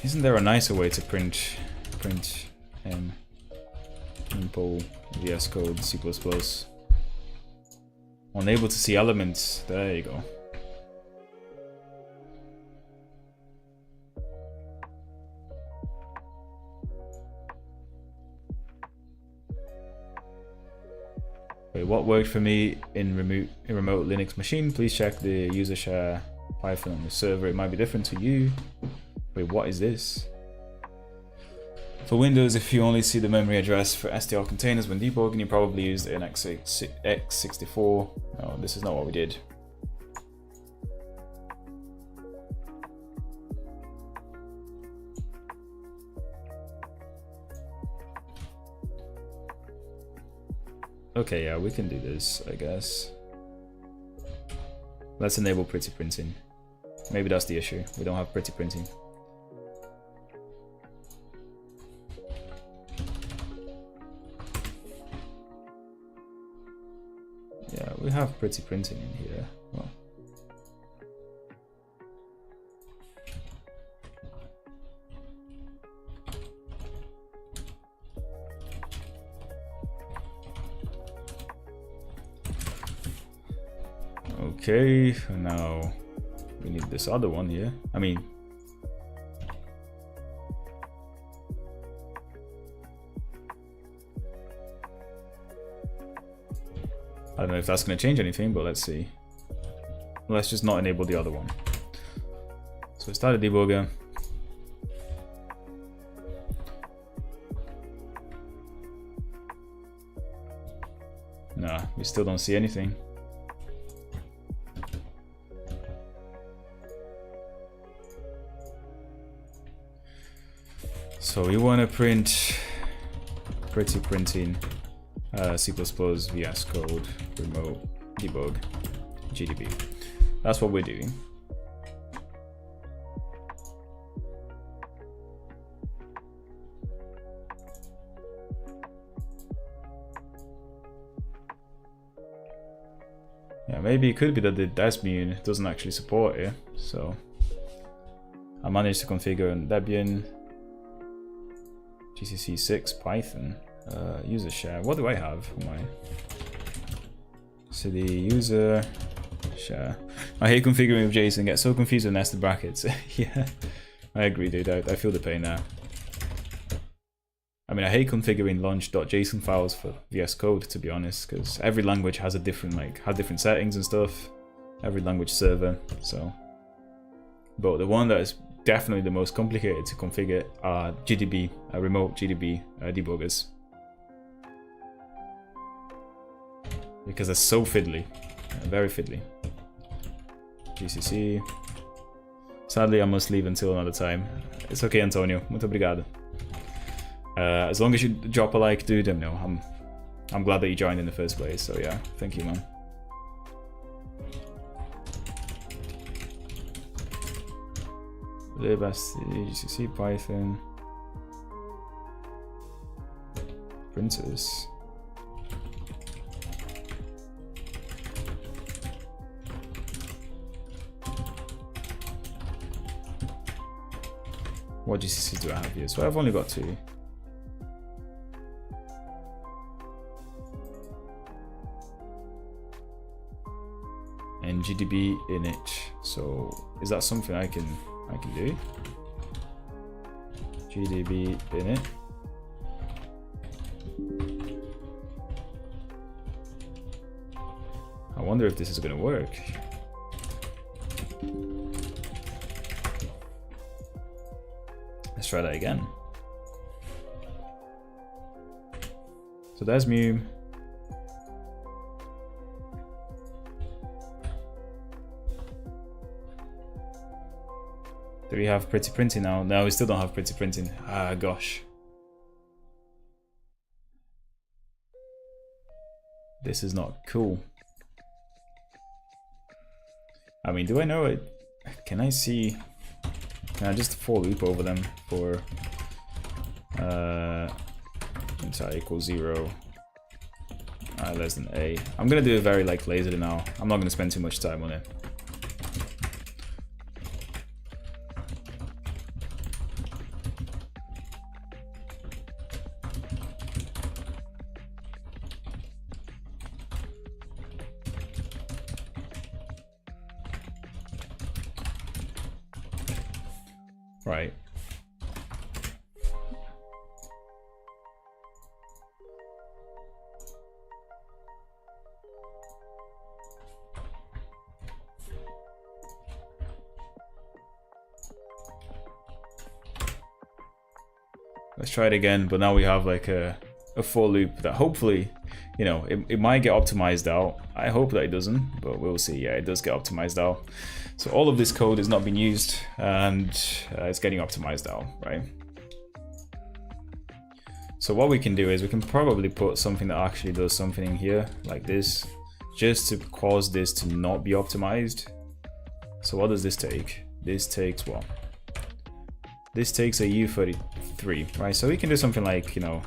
Isn't there a nicer way to print impl VS Code C++? Unable to see elements. There you go. Wait, what worked for me in remote Linux machine? Please check the user share Python on the server. It might be different to you. Wait, what is this? For Windows, if you only see the memory address for str containers when debugging, you probably used an x64. No, this is not what we did. Okay, yeah, we can do this, I guess. Let's enable pretty printing. Maybe that's the issue. We don't have pretty printing. Yeah, we have pretty printing in here. Well. Okay, now we need this other one here. I mean, I don't know if that's going to change anything, but let's see. Let's just not enable the other one. So we start a debugger. Nah, we still don't see anything. So we want to print pretty printing C++ VS Code remote debug GDB. That's what we're doing. Yeah, maybe it could be that the Debian doesn't actually support it. So I managed to configure in Debian GCC 6 Python user share. What do I have for my cd user share? I hate configuring with JSON. Get so confused with nested brackets. Yeah, I agree, dude. I feel the pain now. I mean, I hate configuring launch.json files for VS Code, to be honest, because every language has a different different settings and stuff. Every language server. So, but the one that is definitely the most complicated to configure are GDB, remote GDB debuggers. Because they're so fiddly, very fiddly. GCC. Sadly, I must leave until another time. It's okay, Antonio. Muito obrigado. As long as you drop a like, dude, I'm glad that you joined in the first place. So yeah, thank you, man. libsc GCC Python printers. What GCC do I have here? So I've only got 2. And GDB init. So is that something I can do? GDB init. I wonder if this is gonna work. Let's try that again. So there's mu. Do we have pretty printing now? No, we still don't have pretty printing. Ah, gosh. This is not cool. I mean, do I know it? Can I see? Can I just for loop over them for inside equals 0, I less than a. I'm gonna do it very like lazily now. I'm not gonna spend too much time on it. Right. Let's try it again, but now we have like a for loop that hopefully, you know, it might get optimized out. I hope that it doesn't, but we'll see. Yeah, it does get optimized out. So all of this code is not being used, and it's getting optimized out, right? So what we can do is we can probably put something that actually does something in here, like this, just to cause this to not be optimized. So what does this take? This takes what? This takes a U33, right? So we can do something like, you know,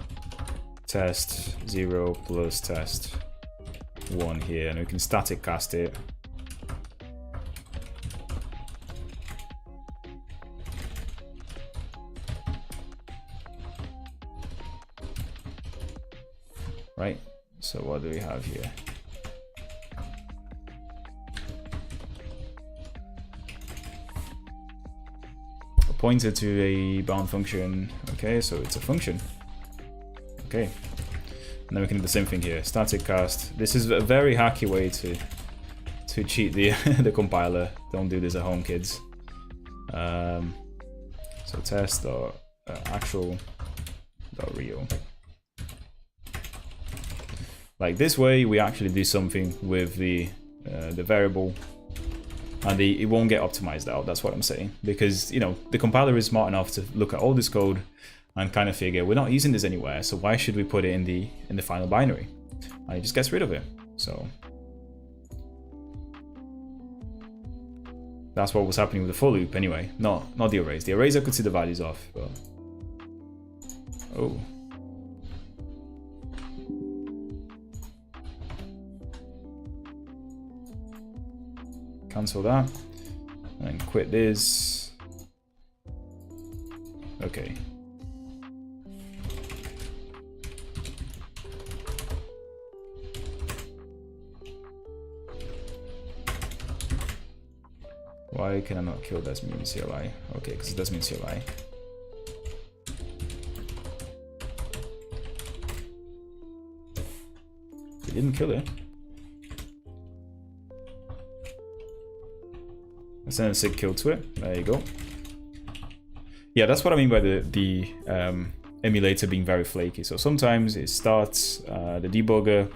test 0 plus test 1 here, and we can static cast it. Right, so what do we have here? A pointer to a bound function. Okay, so it's a function. Okay, and then we can do the same thing here. Static cast. This is a very hacky way to cheat the the compiler. Don't do this at home, kids. So test dot actual dot real. Like this way, we actually do something with the variable, and it won't get optimized out. That's what I'm saying, because you know the compiler is smart enough to look at all this code and kind of figure we're not using this anywhere, so why should we put it in the final binary? And it just gets rid of it. So that's what was happening with the for loop anyway. Not the arrays. The arrays I could see the values of, but oh. Cancel that and quit this. Okay. Why can I not kill this mean CLI? Okay, because it does mean CLI. It didn't kill it. Send a sig kill to it. There you go. Yeah, that's what I mean by the emulator being very flaky. So sometimes it starts the debugger,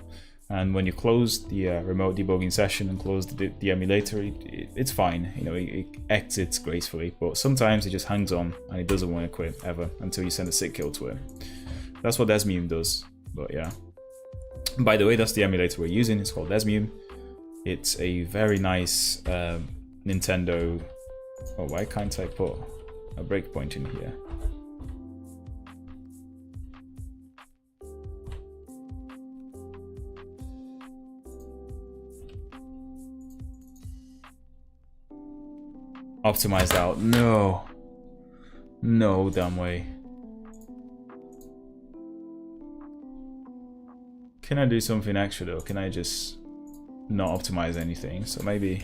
and when you close the remote debugging session and close the emulator, it's fine. You know, it exits gracefully. But sometimes it just hangs on and it doesn't want to quit ever until you send a sig kill to it. That's what desmum does. But yeah. By the way, that's the emulator we're using. It's called desmum. It's a very nice Nintendo. Oh, why can't I put a breakpoint in here? Optimized out. No. No damn way. Can I do something extra though? Can I just not optimize anything? So maybe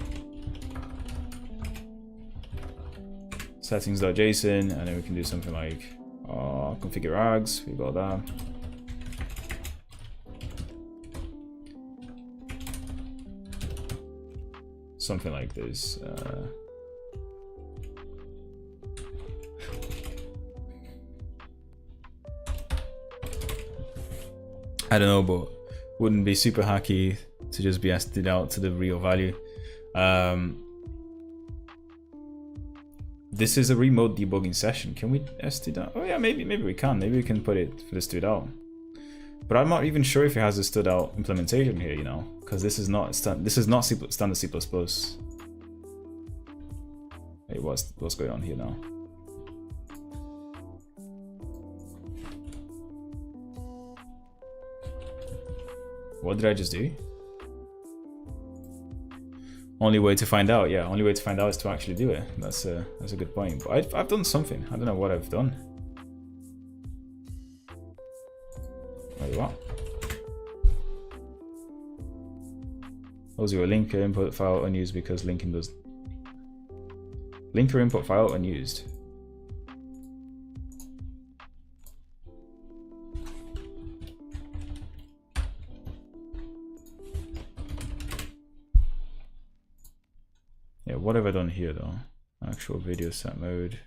settings.json, and then we can do something like configure args. We got that. something like this. I don't know, but wouldn't be super hacky to just be ested out to the real value. This is a remote debugging session. Can we est out? Oh yeah, maybe we can. Maybe we can put it for the stood out. But I'm not even sure if it has a stood out implementation here, you know, because this is not standard C++. Hey, what's going on here now? What did I just do? Only way to find out, yeah. Only way to find out is to actually do it. That's a good point. But I've done something. I don't know what I've done. Wait, what? Also, a linker input file unused because linking does. Linker input file unused. Yeah, what have I done here though? Actual video set mode.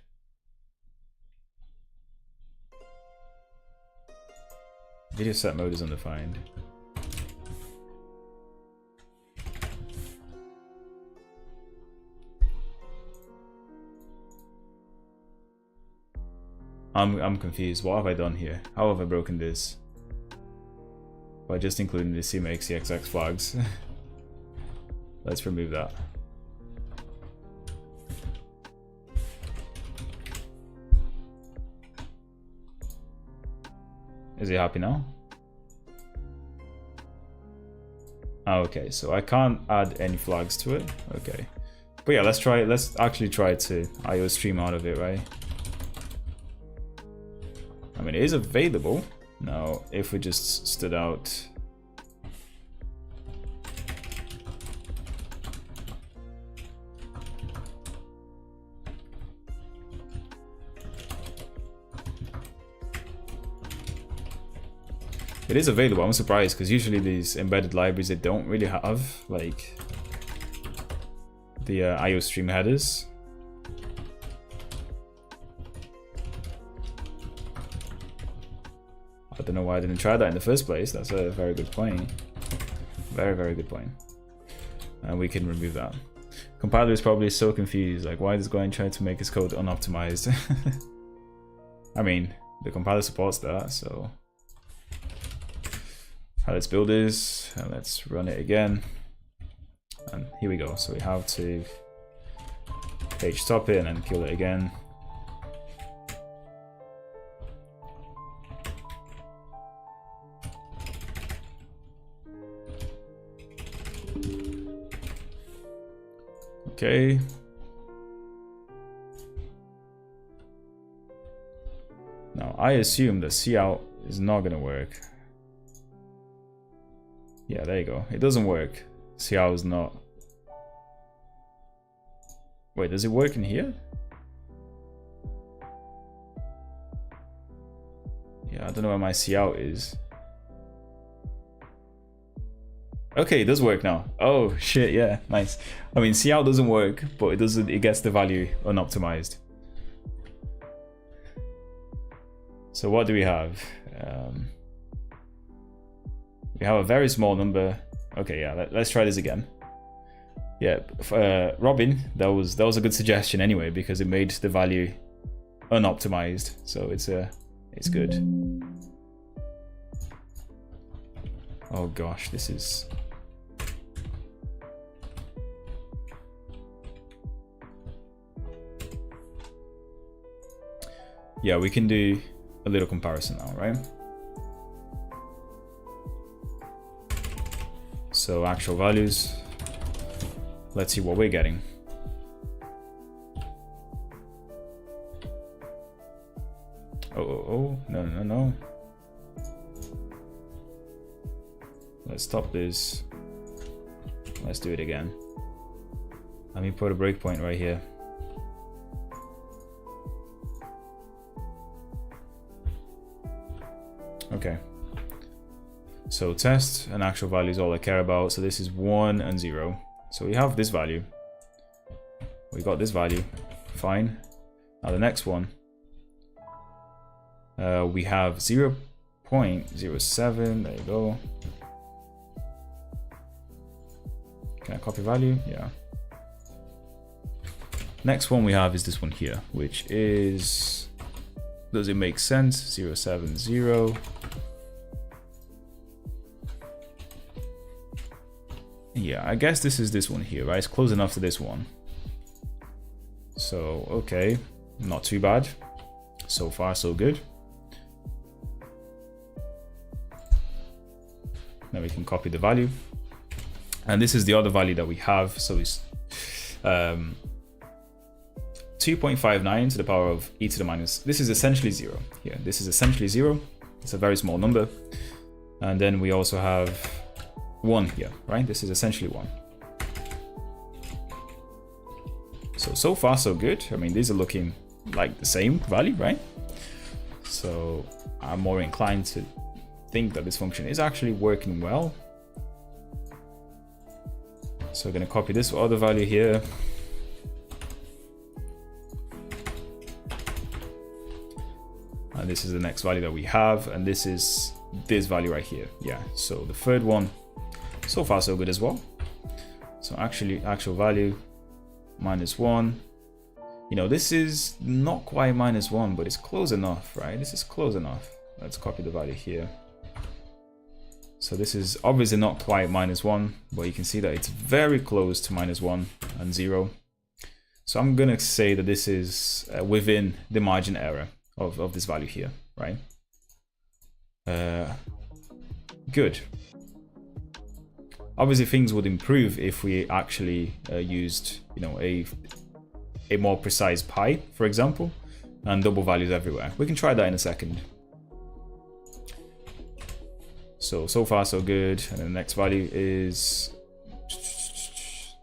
Video set mode is undefined. I'm confused. What have I done here? How have I broken this? By just including the CMake flags. Let's remove that. Is he happy now? Oh, okay, so I can't add any flags to it. Okay. But yeah, let's actually try to IO stream out of it, right? I mean, it is available. Now, if we just stood out. It is available. I'm surprised because usually these embedded libraries, they don't really have like the IO stream headers. I don't know why I didn't try that in the first place. That's a very good point. Very, very good point. And we can remove that. Compiler is probably so confused. Like, why is this guy trying to make his code unoptimized? I mean, the compiler supports that, so. Let's build this and let's run it again. And here we go. So we have to page stop it and then kill it again. Okay. Now I assume that cout is not going to work. Yeah, there you go. It doesn't work. Cout is not. Wait, does it work in here? Yeah, I don't know where my cout is. Okay, it does work now. Oh shit, yeah, nice. I mean, cout doesn't work, but it gets the value unoptimized. So what do we have? We have a very small number. Okay, yeah, let's try this again. Yeah, Robin, that was a good suggestion anyway because it made the value unoptimized, so it's good. Oh gosh, this is. Yeah, we can do a little comparison now, right? So actual values, let's see what we're getting. Oh, no. Let's stop this. Let's do it again. Let me put a breakpoint right here. Okay. So test and actual value is all I care about. So this is 1 and 0. So we have this value. We got this value. Fine. Now the next one. We have 0.07. There you go. Can I copy value? Yeah. Next one we have is this one here, which is, does it make sense? 0.70. Yeah, I guess this is this one here, right? It's close enough to this one. So, okay, not too bad. So far, so good. Now we can copy the value. And this is the other value that we have. So it's 2.59 to the power of e to the minus. This is essentially 0. Yeah, this is essentially 0. It's a very small number. And then we also have 1 here, right? This is essentially 1. So far, so good. I mean, these are looking like the same value, right? So I'm more inclined to think that this function is actually working well. So we're going to copy this other value here. And this is the next value that we have. And this is this value right here. Yeah, so the third one, so far so good as well. So actual value, -1. You know, this is not quite -1, but it's close enough, right? This is close enough. Let's copy the value here. So this is obviously not quite -1, but you can see that it's very close to -1 and 0. So I'm gonna say that this is within the margin error of this value here, right? Good. Obviously things would improve if we actually used, you know, a more precise pi, for example, and double values everywhere. We can try that in a second. So far so good. And then the next value is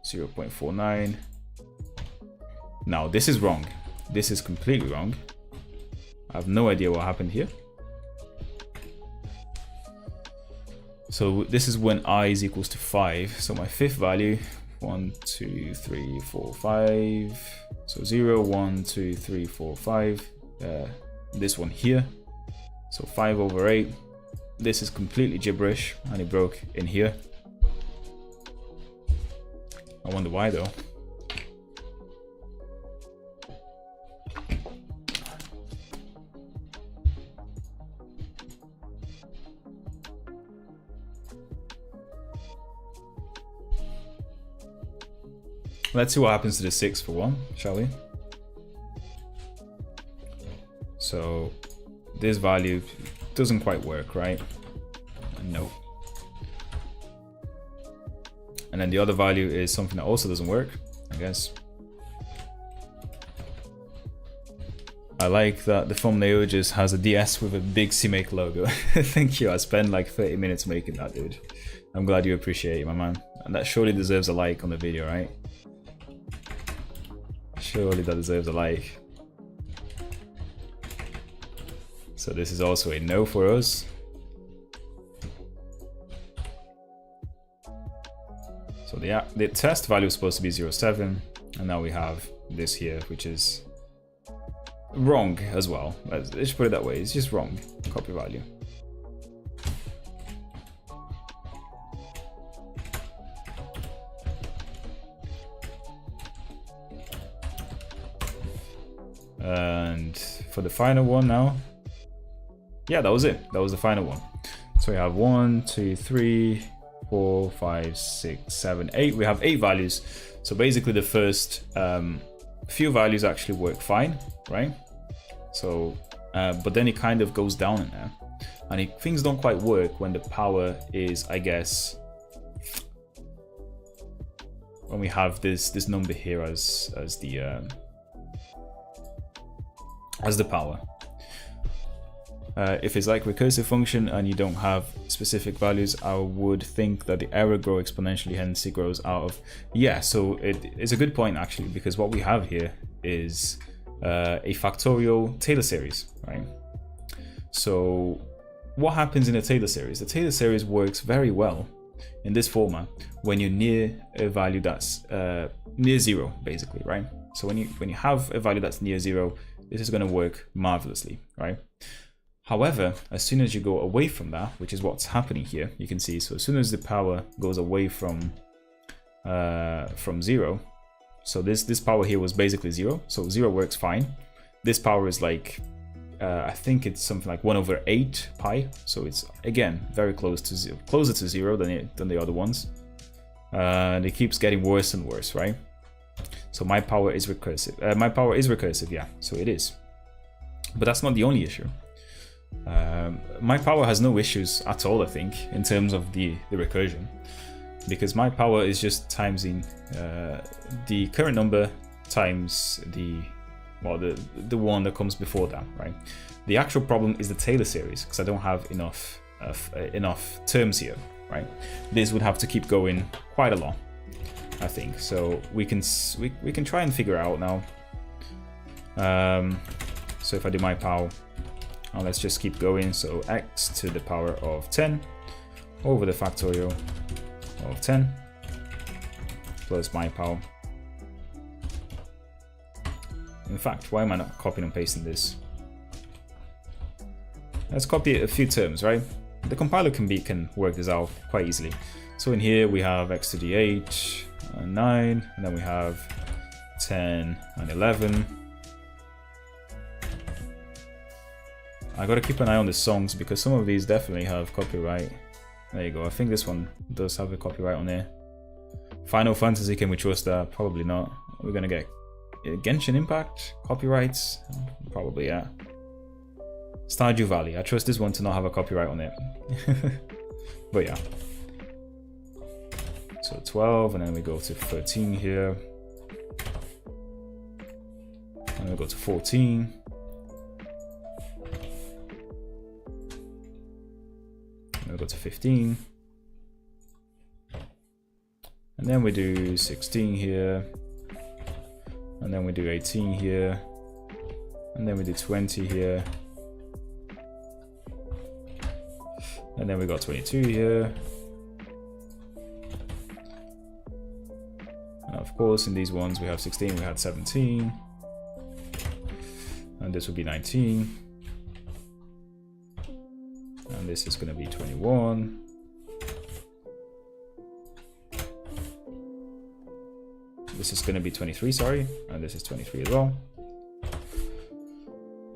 0.49. Now this is wrong. This is completely wrong. I have no idea what happened here. So this is when I is equals to 5. So my fifth value, 1, 2, 3, 4, 5. So 0, 1, 2, 3, 4, 5. This one here. So 5/8. This is completely gibberish, and it broke in here. I wonder why though. Let's see what happens to the 6 for 1, shall we? So this value doesn't quite work, right? No. And then the other value is something that also doesn't work, I guess. I like that the thumbnail just has a DS with a big CMake logo. Thank you. I spent like 30 minutes making that, dude. I'm glad you appreciate it, my man. And that surely deserves a like on the video, right? Surely that deserves a like. So this is also a no for us. So the test value is supposed to be 0.7, and now we have this here, which is wrong as well. Let's put it that way. It's just wrong. Copy value. And for the final one now, yeah, that was it. That was the final one. So we have 1, 2, 3, 4, 5, 6, 7, 8. We have 8 values. So basically the first few values actually work fine, right? So, but then it kind of goes down in there. And things don't quite work when the power is, I guess, when we have this number here as the power. If it's like recursive function and you don't have specific values, I would think that the error grow exponentially, hence it grows out of. Yeah, so it's a good point actually, because what we have here is a factorial Taylor series, right? So what happens in a Taylor series? The Taylor series works very well in this format when you're near a value that's near 0, basically, right? So when you have a value that's near 0, this is going to work marvelously, right? However, as soon as you go away from that, which is what's happening here, you can see, so as soon as the power goes away from 0, so this power here was basically 0, so 0 works fine. This power is like, I think it's something like 1/8 pi, so it's, again, very close to 0, closer to 0 than the other ones. And it keeps getting worse and worse, right? So my power is recursive. Yeah, so it is. But that's not the only issue. My power has no issues at all, I think, in terms of the recursion, because my power is just timesing the current number times the one that comes before that, right? The actual problem is the Taylor series, because I don't have enough terms here, right? This would have to keep going quite a lot, I think. So we can try and figure out now. So if I do my power, let's just keep going. So x to the power of 10 over the factorial of 10 plus my power. In fact, why am I not copying and pasting this? Let's copy a few terms, right? The compiler can work this out quite easily. So in here we have x to the 8 and 9, and then we have 10 and 11. I gotta keep an eye on the songs because some of these definitely have copyright. There you go. I think this one does have a copyright on there. Final Fantasy, can we trust that? Probably not. We're gonna get Genshin Impact copyrights, probably, yeah. Stardew Valley, I trust this one to not have a copyright on it. But yeah. So 12, and then we go to 13 here. And we go to 14. And we go to 15. And then we do 16 here. And then we do 18 here. And then we do 20 here. And then we got 22 here. And of course, in these ones, we have 16, we had 17. And this would be 19. And this is going to be 21. This is going to be 23, sorry. And this is 23 as well.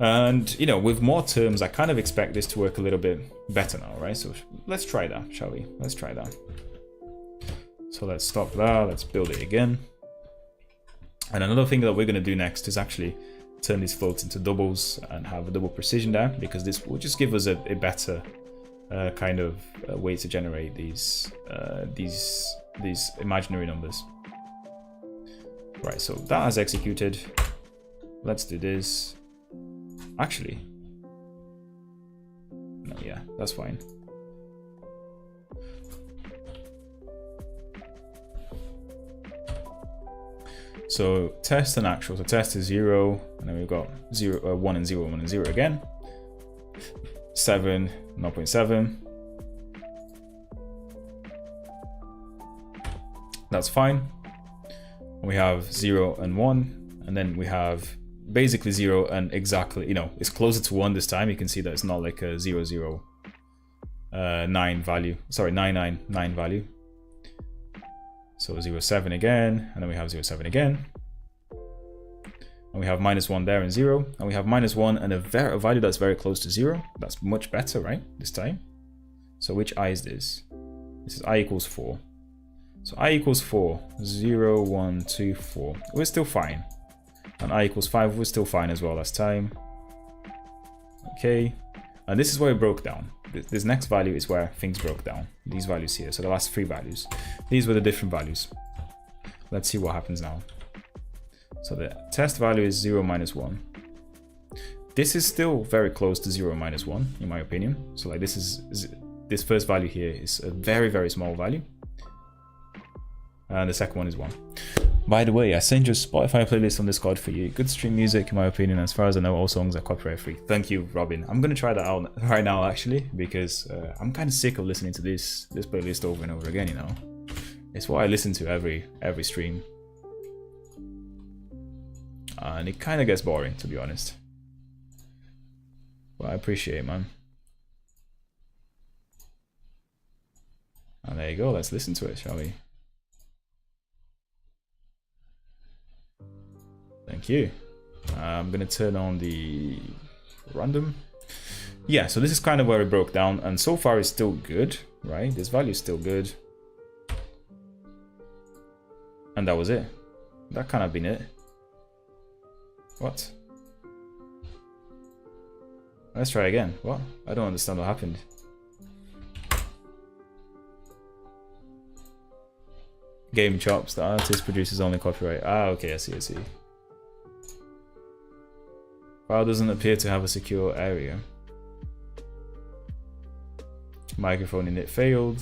And, you know, with more terms, I kind of expect this to work a little bit better now, right? So let's try that, shall we? Let's try that. So let's stop there. Let's build it again. And another thing that we're going to do next is actually turn these floats into doubles and have a double precision there, because this will just give us a better kind of way to generate these imaginary numbers. Right, so that has executed. Let's do this. Actually, no, yeah, that's fine. So test and actual. So test is 0, and then we've got 0, 1 and 0, 1 and 0 again. 7, 0.7. That's fine. We have 0 and 1, and then we have basically 0 and exactly, you know, it's closer to 1 this time. You can see that it's not like a 0, 0, 9 value. Sorry, 999 value. So 0, 7 again, and then we have 0, 7 again. And we have -1 there and 0. And we have -1 and a value that's very close to 0. That's much better, right? This time. So which I is this? This is I equals 4. So I equals 4. 0, 1, 2, 4. We're still fine. And I equals 5, we're still fine as well last time. Okay. And this is where it broke down. This next value is where things broke down. These values here. So the last 3 values. These were the different values. Let's see what happens now. So the test value is 0, -1. This is still very close to 0, -1, in my opinion. So like this first value here is a very, very small value. And the second one is 1. By the way, I sent you a Spotify playlist on Discord for you. Good stream music, in my opinion. As far as I know, all songs are copyright free. Thank you, Robin. I'm gonna try that out right now, actually, because I'm kind of sick of listening to this playlist over and over again. You know, it's what I listen to every stream, and it kind of gets boring, to be honest. But I appreciate it, man. And there you go. Let's listen to it, shall we? Thank you. I'm gonna turn on the random. Yeah, so this is kind of where it broke down, and so far it's still good, right? This value is still good. And that was it. That kind of been it. What? Let's try again. What? I don't understand what happened. Game chops. The artist produces only copyright. Ah, okay, I see, I see. File doesn't appear to have a secure area. Microphone init failed.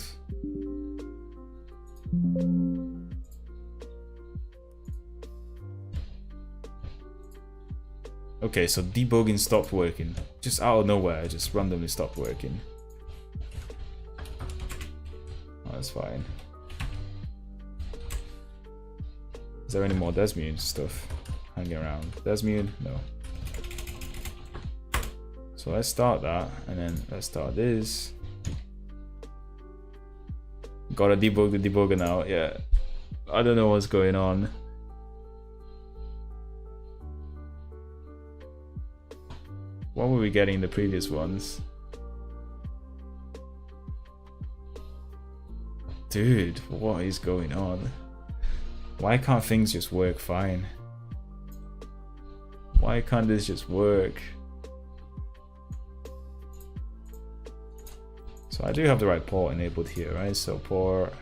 Okay, so debugging stopped working. Just out of nowhere, just randomly stopped working. Oh, that's fine. Is there any more Desmune stuff hanging around? Desmune? No. So let's start that, and then let's start this. Gotta debug the debugger now, yeah. I don't know what's going on. What were we getting in the previous ones? Dude, what is going on? Why can't things just work fine? Why can't this just work? So I do have the right port enabled here, right? So port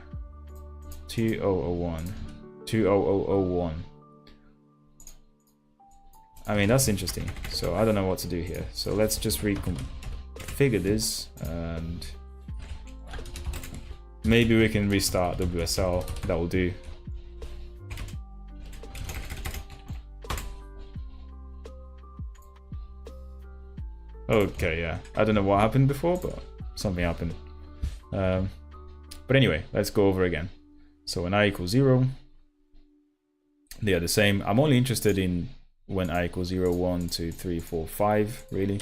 2001. 20001. I mean, that's interesting. So I don't know what to do here. So let's just reconfigure this, and maybe we can restart WSL. That will do. Okay, yeah. I don't know what happened before, but something happened. But anyway, let's go over again. So when I equals 0, they are the same. I'm only interested in when I equals 0, 1, 2, 3, 4, 5, really.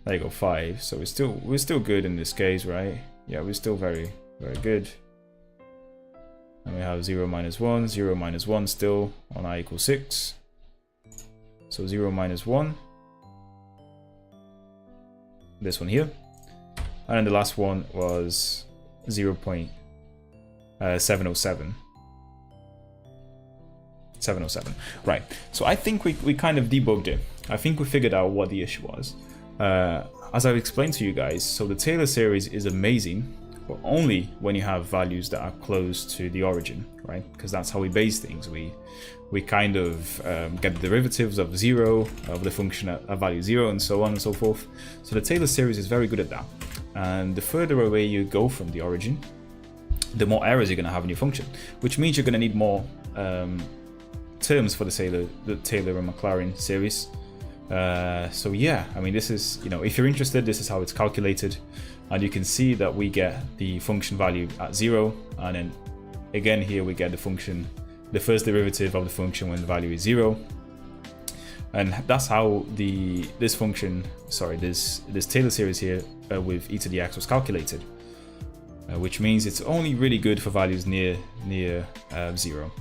There you go, 5. So we're still good in this case, right? Yeah, we're still very, very good. And we have 0, -1, 0, -1 still on I equals 6. So 0, -1. This one here. And then the last one was 0.707. 707. Right. So I think we kind of debugged it. I think we figured out what the issue was. As I've explained to you guys, so the Taylor series is amazing, but only when you have values that are close to the origin, right? Because that's how we base things. We kind of get the derivatives of 0, of the function at value 0, and so on and so forth. So the Taylor series is very good at that. And the further away you go from the origin, the more errors you're going to have in your function, which means you're going to need more terms for the Taylor and Maclaurin series. So yeah, I mean, this is, you know, if you're interested, this is how it's calculated, and you can see that we get the function value at 0, and then again here we get the function, the first derivative of the function when the value is 0, and that's how this function, sorry, this Taylor series here with e to the x was calculated, which means it's only really good for values near 0.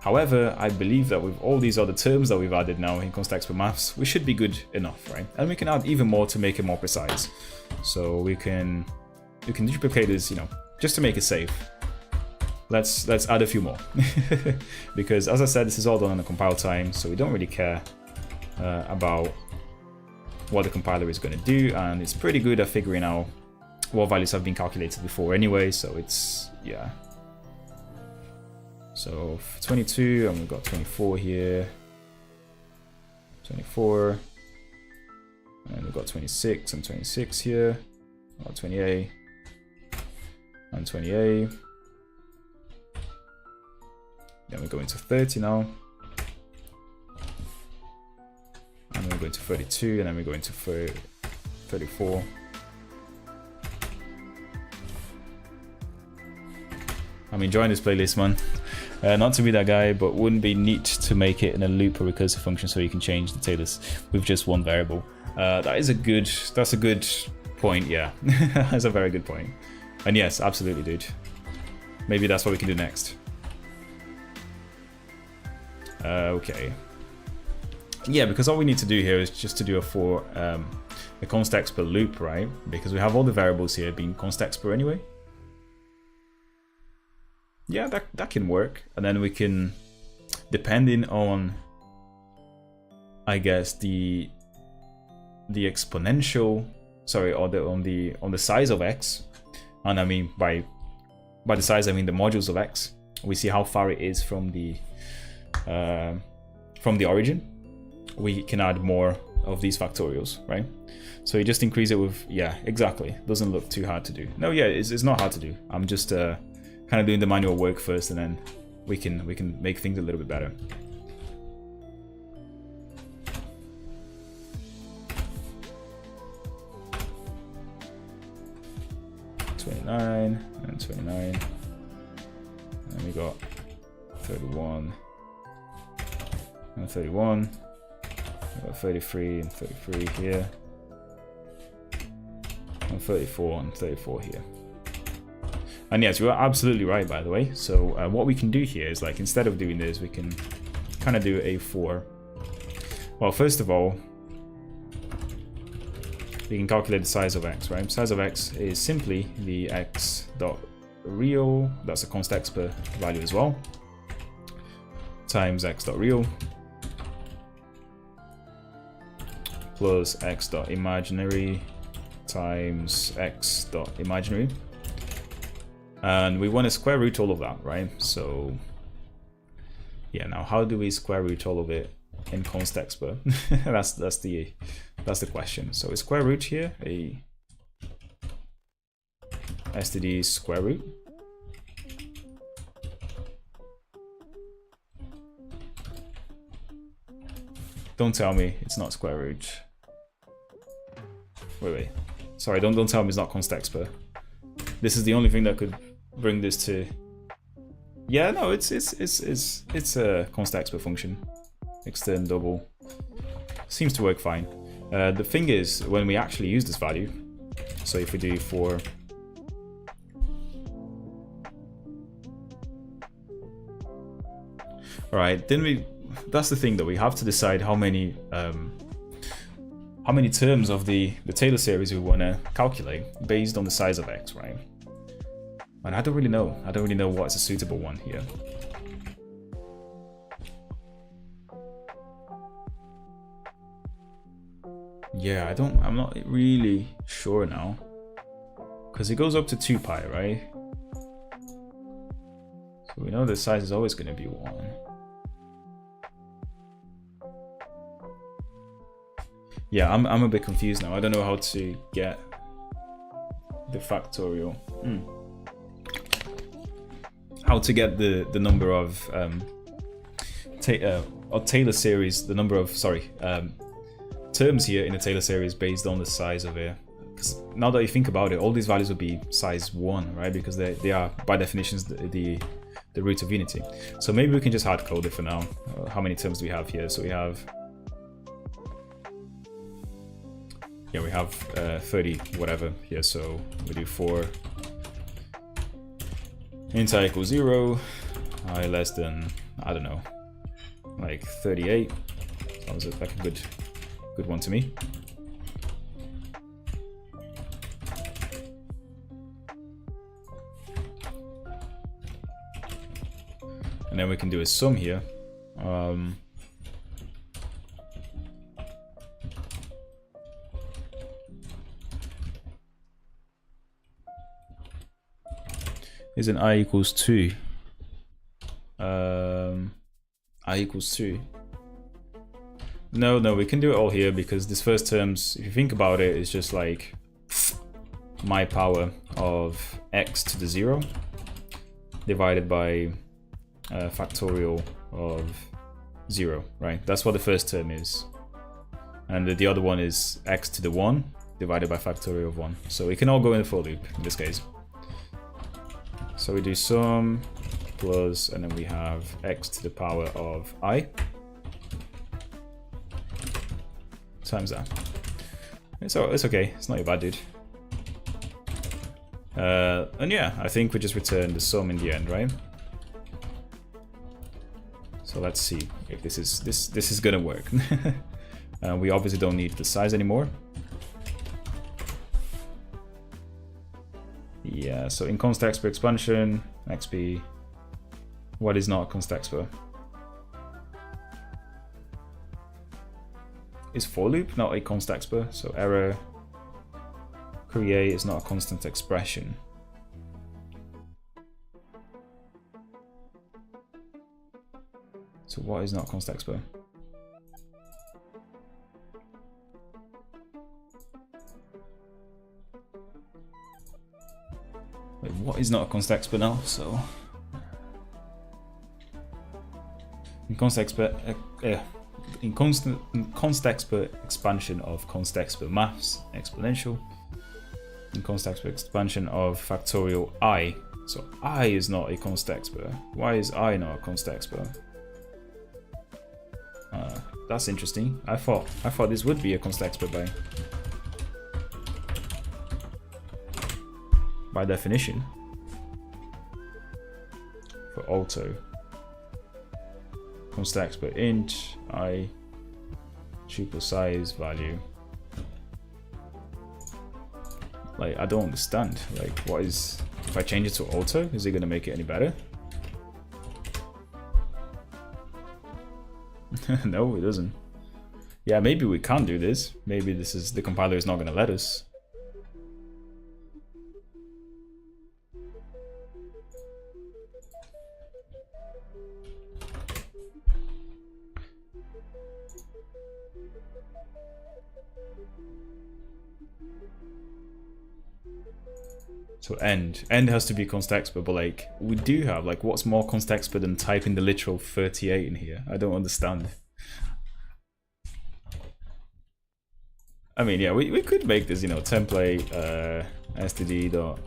However, I believe that with all these other terms that we've added now in Constexpr Maths, we should be good enough, right? And we can add even more to make it more precise. So we can duplicate this, you know, just to make it safe. Let's add a few more. Because as I said, this is all done on a compile time, so we don't really care about what the compiler is going to do, and it's pretty good at figuring out what values have been calculated before anyway, so it's, yeah. So 22, and we've got 24 here, 24, and we've got 26 and 26 here. 20a, and 20a. Then we go into 30 now. And then we go into 32, and then we go into 34. I'm enjoying this playlist, man. Not to be that guy, but wouldn't be neat to make it in a loop or recursive function so you can change the Taylors with just one variable. That's a good point, yeah. That's a very good point. And yes, absolutely, dude. Maybe that's what we can do next. Okay. Yeah, because all we need to do here is just to do a Constexpr loop, right? Because we have all the variables here being Constexpr anyway. Yeah, that can work. And then we can, depending on, I guess, the exponential, sorry, or on the size of x, and I mean by the size I mean the modules of x. We see how far it is from the origin. We can add more of these factorials, right? So you just increase it with, yeah, exactly. Doesn't look too hard to do. No, yeah, it's not hard to do. I'm just kind of doing the manual work first, and then we can make things a little bit better. And 29, and we got 31 and 31. We got 33 and 33 here, and 34 and 34 here. And yes, you are absolutely right, by the way. So what we can do here is, like, instead of doing this, we can kind of do a for. Well, first of all, we can calculate the size of x, right? Size of x is simply the x dot real, that's a Constexpr value as well, times x dot real plus x dot imaginary times x dot imaginary. And we want to square root all of that, right? So yeah, now how do we square root all of it in Constexpr? that's the question. So we square root here a std square root. Don't tell me it's not square root. Wait. Sorry, don't tell me it's not Constexpr. This is the only thing that could bring this to. Yeah, no, it's a Constexpr function. Extern double. Seems to work fine. The thing is, when we actually use this value, so if we do for alright, then that's the thing, that we have to decide how many terms of the Taylor series we want to calculate based on the size of x, right? And I don't really know. I don't really know what's a suitable one here. Yeah, I'm not really sure now. Because it goes up to 2 pi, right? So we know the size is always going to be 1. Yeah, I'm a bit confused now. I don't know how to get the factorial. How to get the number of Taylor series, the number of terms here in the Taylor series based on the size of it. Because now that you think about it, all these values would be size 1, right? Because they are by definition the root of unity. So maybe we can just hard code it for now. How many terms do we have here? So we have. Yeah, we have 30 whatever here, so we do for int I equals 0, I less than, I don't know, like 38. Sounds like a good one to me. And then we can do a sum here. Isn't I equals 2? I equals 2. No, we can do it all here because this first terms, if you think about it, is just like, my power of x to the 0 divided by factorial of 0, right? That's what the first term is. And the other one is x to the 1 divided by factorial of 1. So it can all go in a for loop in this case. So we do sum plus, and then we have x to the power of I times that. It's okay, it's not a bad dude. And yeah, I think we just return the sum in the end, right? So let's see if this is gonna work. We obviously don't need the size anymore. Yeah, so in Constexpr expansion, XP, what is not Constexpr? Is for loop not a Constexpr? So error create is not a constant expression. So what is not Constexpr? Wait, what is not a Constexpr now? So in Constexpr expansion of Constexpr maths exponential. In Constexpr expansion of factorial I. So I is not a Constexpr. Why is I not a Constexpr? That's interesting. I thought this would be a Constexpr by definition. For auto. Constexpr int I tuple size value. Like, I don't understand. Like, what is, if I change it to auto, is it gonna make it any better? No, it doesn't. Yeah, maybe we can't do this. Maybe this is, the compiler is not gonna let us. So end has to be Constexpr, but like, we do have, like, what's more Constexpr than typing the literal 38 in here? I don't understand. I mean, yeah, we could make this, you know, template std dot,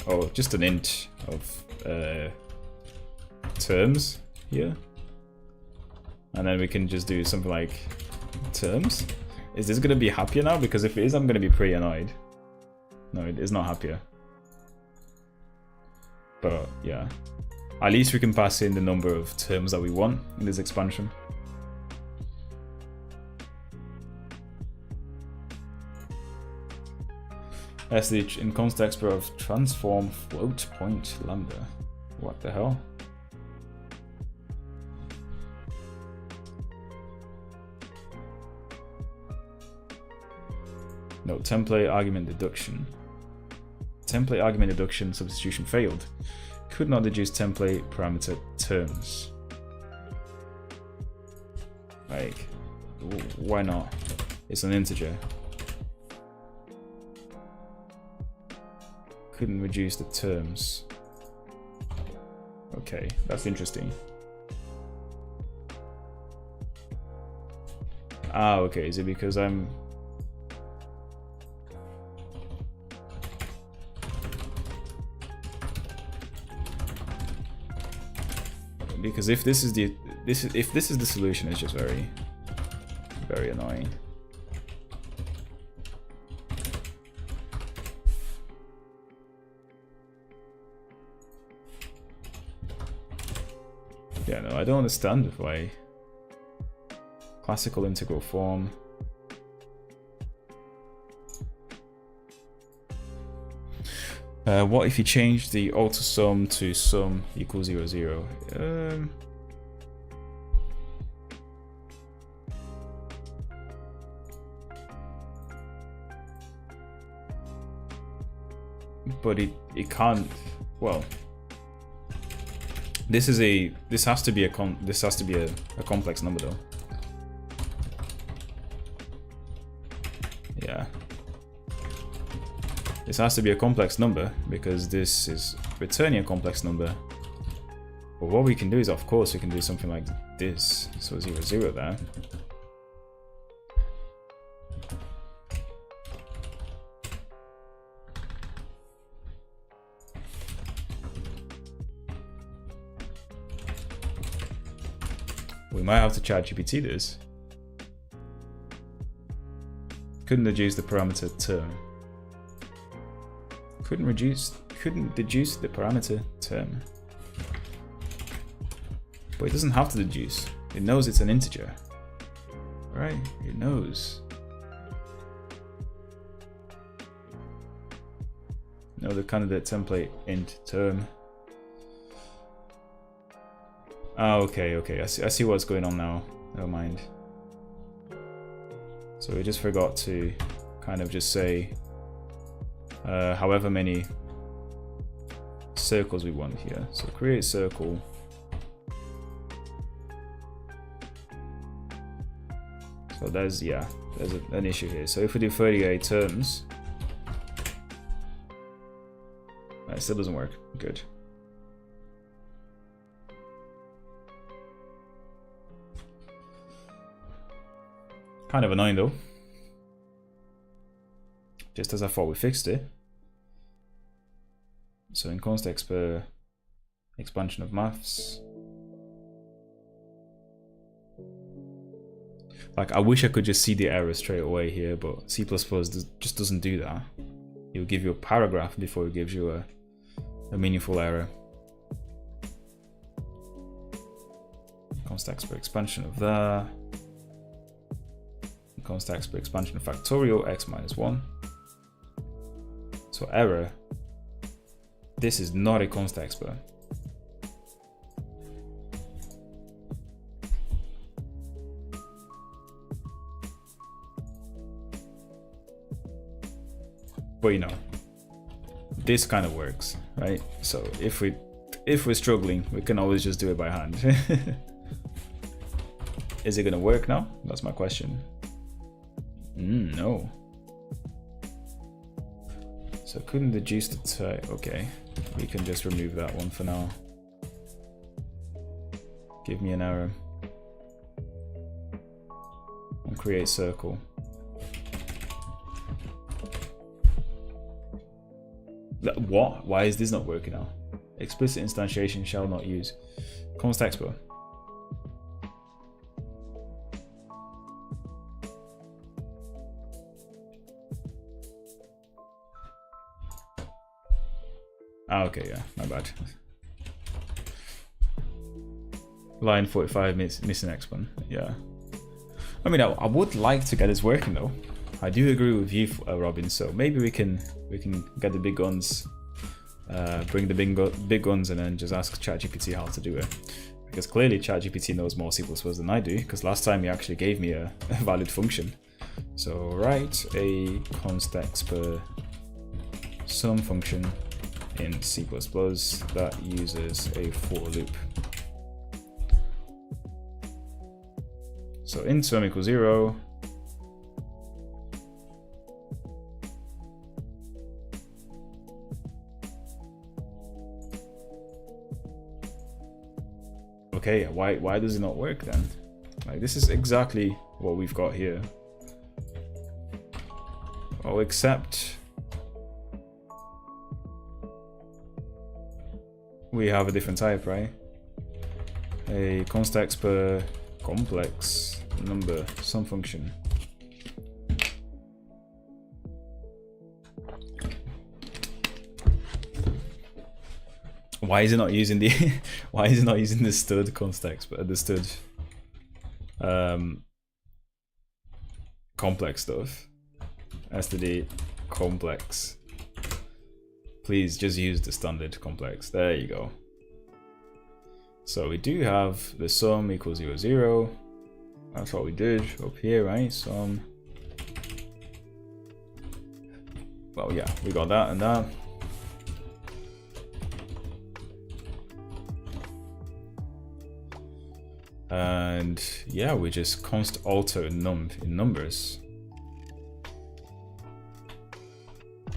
oh, just an int of terms here, and then we can just do something like terms. Is this gonna be happier now? Because if it is, I'm gonna be pretty annoyed. No, it is not happier. But yeah, at least we can pass in the number of terms that we want in this expansion. SH in Constexpr of transform float point lambda. What the hell? No, template argument deduction. Template argument deduction substitution failed. Could not deduce template parameter terms. Like, why not? It's an integer. Couldn't reduce the terms. Okay, that's interesting. Ah, okay, is it because I'm... Because if this is the solution, it's just very annoying. Yeah, no, I don't understand why. Classical integral form. What if you change the auto sum to sum equals 0, 0? But it can't. Well, this has to be a complex number though. This has to be a complex number because this is returning a complex number. But what we can do is, of course, we can do something like this. So 0, 0 there. We might have to ChatGPT this. Couldn't deduce the parameter term. Couldn't deduce the parameter term. But it doesn't have to deduce. It knows it's an integer. Right? It knows. No, the candidate template int term. Oh, okay. I see what's going on now. Never mind. So we just forgot to kind of just say however many circles we want here. So create circle. So there's an issue here. So if we do 38 terms, it still doesn't work. Good. Kind of annoying though. Just as I thought we fixed it. So in Constexpr expansion of maths. Like, I wish I could just see the error straight away here, but C++ just doesn't do that. It'll give you a paragraph before it gives you a meaningful error. Constexpr expansion of that. Constexpr expansion of factorial x minus 1. So error. This is not a Constexpr. But you know, this kind of works, right? So if we're struggling, we can always just do it by hand. Is it gonna work now? That's my question. No. So couldn't deduce the type. Okay, we can just remove that one for now. Give me an error. And create circle. What? Why is this not working now? Explicit instantiation shall not use. Constexpr. Ah, okay, yeah, my bad. Line 45 missing exponent. Yeah. I mean, I would like to get this working though. I do agree with you, Robin. So maybe we can get the big guns, bring the big guns, and then just ask ChatGPT how to do it. Because clearly ChatGPT knows more C++ than I do. Because last time he actually gave me a valid function. So write a Constexpr sum function in C++ that uses a for loop. So int sum equals 0. Okay, why does it not work then? Like, this is exactly what we've got here. Oh, except we have a different type, right? A Constexpr complex number sum function. Why is it not using the why is it not using the stud Constexpr, the stud complex stuff? STD complex. Please just use the standard complex. There you go. So we do have the sum equals 0, 0. That's what we did up here, right? Sum. Well, yeah, we got that and that. And yeah, we just const alter num in numbers.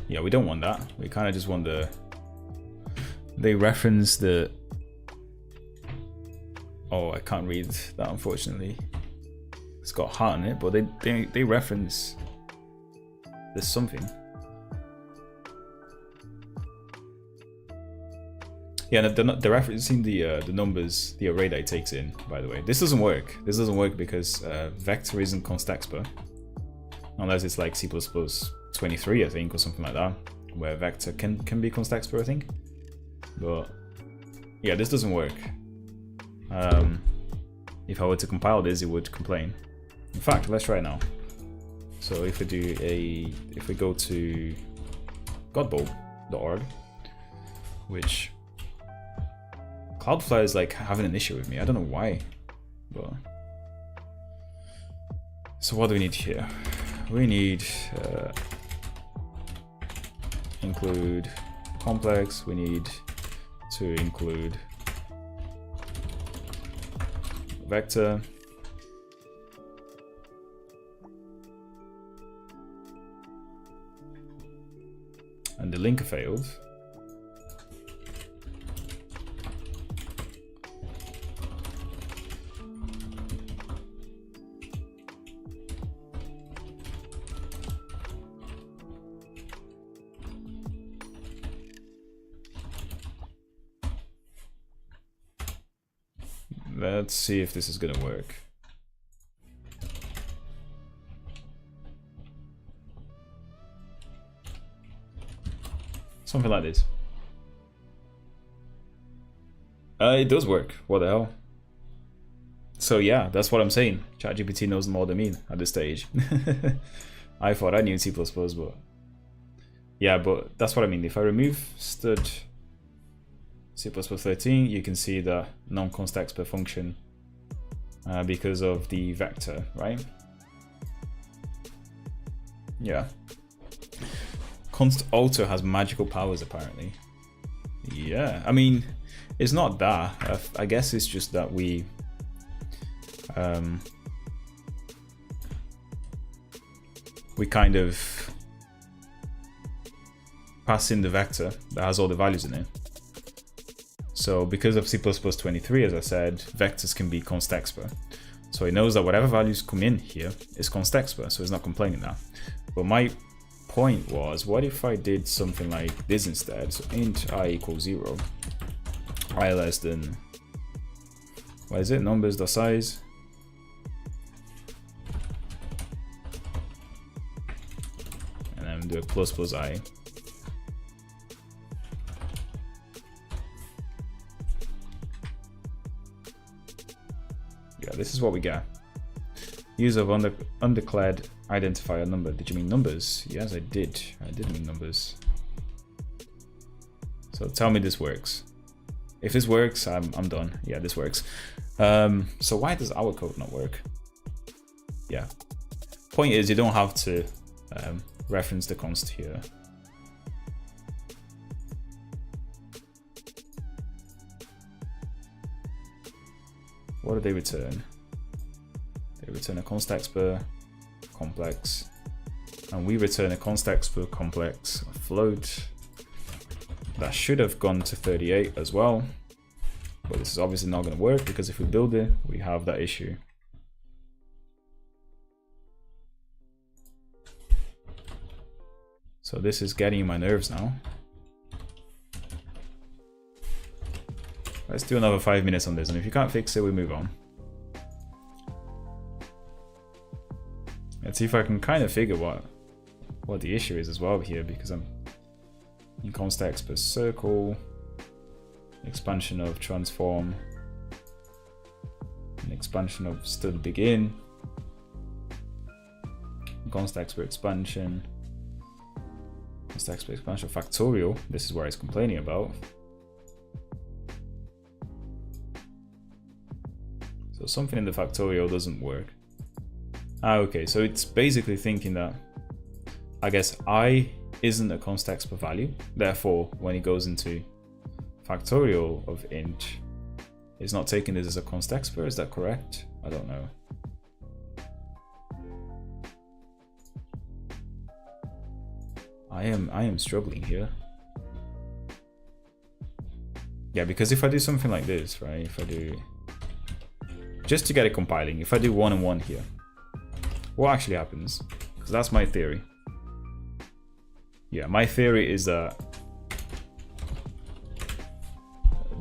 Yeah, we don't want that. We kind of just want the... They reference the... Oh, I can't read that, unfortunately. It's got heart in it, but they reference... There's something. Yeah, they're referencing the numbers, the array that it takes in, by the way. This doesn't work. This doesn't work because vector isn't Constexpr. Unless it's like C++ 23, I think, or something like that, where vector can be Constexpr, I think. But yeah, this doesn't work. If I were to compile this, it would complain. In fact, let's try it now. So if we go to godbolt.org, which Cloudflare is like having an issue with me. I don't know why, but so what do we need here? We need include complex. We need to include vector. And the linker failed. Let's see if this is gonna work. Something like this. It does work. What the hell? So yeah, that's what I'm saying. ChatGPT knows more than me at this stage. I thought I knew C++, but yeah, but that's what I mean. If I remove stud C++ 13, you can see the non-constexpr function because of the vector, right? Yeah. Const also has magical powers apparently. Yeah, I mean, it's not that. I guess it's just that we kind of pass in the vector that has all the values in it. So because of C++ 23, as I said, vectors can be Constexpr. So it knows that whatever values come in here is Constexpr, so it's not complaining that. But my point was, what if I did something like this instead? So int I equals 0, I less than, what is it, numbers.size, and then do a plus plus I. Yeah, this is what we get. Use of undeclared identifier number. Did you mean numbers? Yes, I did. I did mean numbers. So tell me this works. If this works, I'm done. Yeah, this works. So why does our code not work? Yeah. Point is, you don't have to reference the const here. What do they return? They return a Constexpr complex, and we return a Constexpr complex float. That should have gone to 38 as well, but this is obviously not going to work because if we build it, we have that issue. So this is getting my nerves now. Let's do another 5 minutes on this, and if you can't fix it, we move on. Let's see if I can kind of figure what the issue is as well here, because I'm in Constexpr Circle, expansion of transform, an expansion of stud begin, Constexpr expansion, Constexpr expansion factorial. This is where it's complaining about. So something in the factorial doesn't work. Ah, okay, so it's basically thinking that, I guess I isn't a Constexpr value, therefore when it goes into factorial of int, it's not taking this as a Constexpr, is that correct? I don't know. I am struggling here. Yeah, because if I do something like this, right? If I do, just to get it compiling, if I do 1 and 1 here, what actually happens? Because that's my theory. Yeah, my theory is that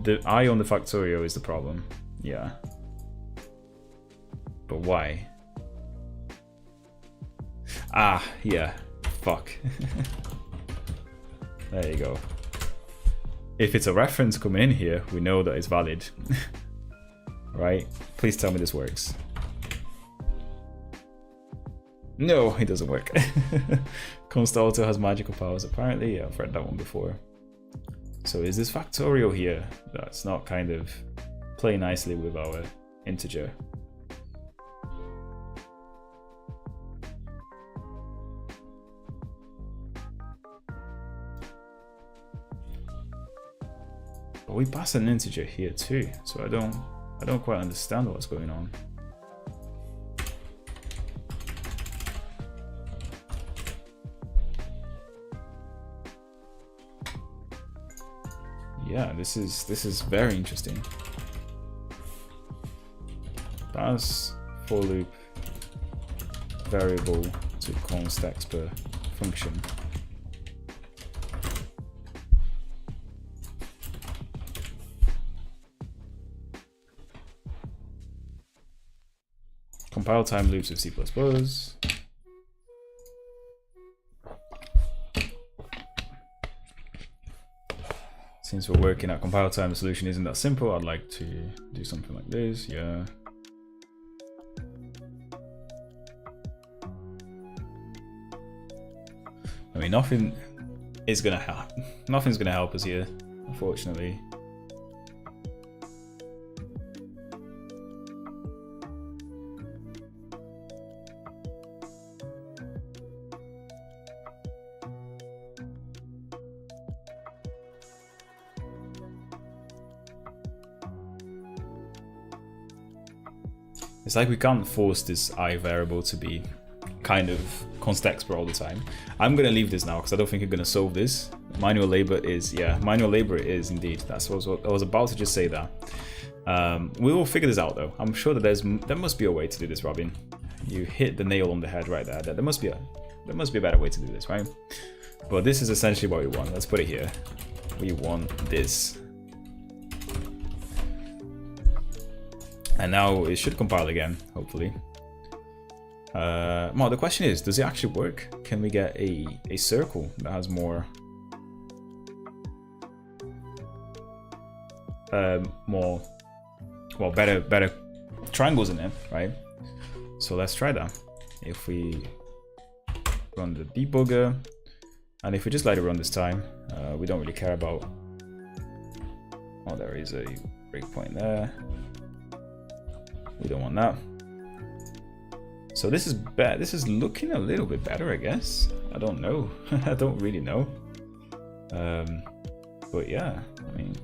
the I on the factorial is the problem. Yeah. But why? Ah, yeah. Fuck. There you go. If it's a reference coming in here, we know that it's valid. Right? Please tell me this works. No, it doesn't work. Const also has magical powers, apparently. Yeah, I've read that one before. So is this factorial here that's not kind of play nicely with our integer? But we pass an integer here too, so I don't quite understand what's going on. Yeah, this is very interesting. Pass for loop variable to Constexpr function. Compile time loops with C++. Since we're working at compile time, the solution isn't that simple. I'd like to do something like this. Yeah. I mean, nothing is gonna help. Nothing's gonna help us here, unfortunately. It's like we can't force this I variable to be kind of Constexpr all the time. I'm gonna leave this now because I don't think we're gonna solve this. Manual labor is, yeah, manual labor is indeed. That's what I was about to just say that. We will figure this out though. I'm sure that there must be a way to do this, Robin. You hit the nail on the head right there. There must be a better way to do this, right? But this is essentially what we want. Let's put it here. We want this. And now it should compile again, hopefully. Well, the question is, does it actually work? Can we get a circle that has more better triangles in it, right? So let's try that. If we run the debugger, and if we just let it run this time, we don't really care about. Oh, there is a breakpoint there. We don't want that. So this is bad. This is looking a little bit better, I guess. I don't know. I don't really know. But yeah, I mean,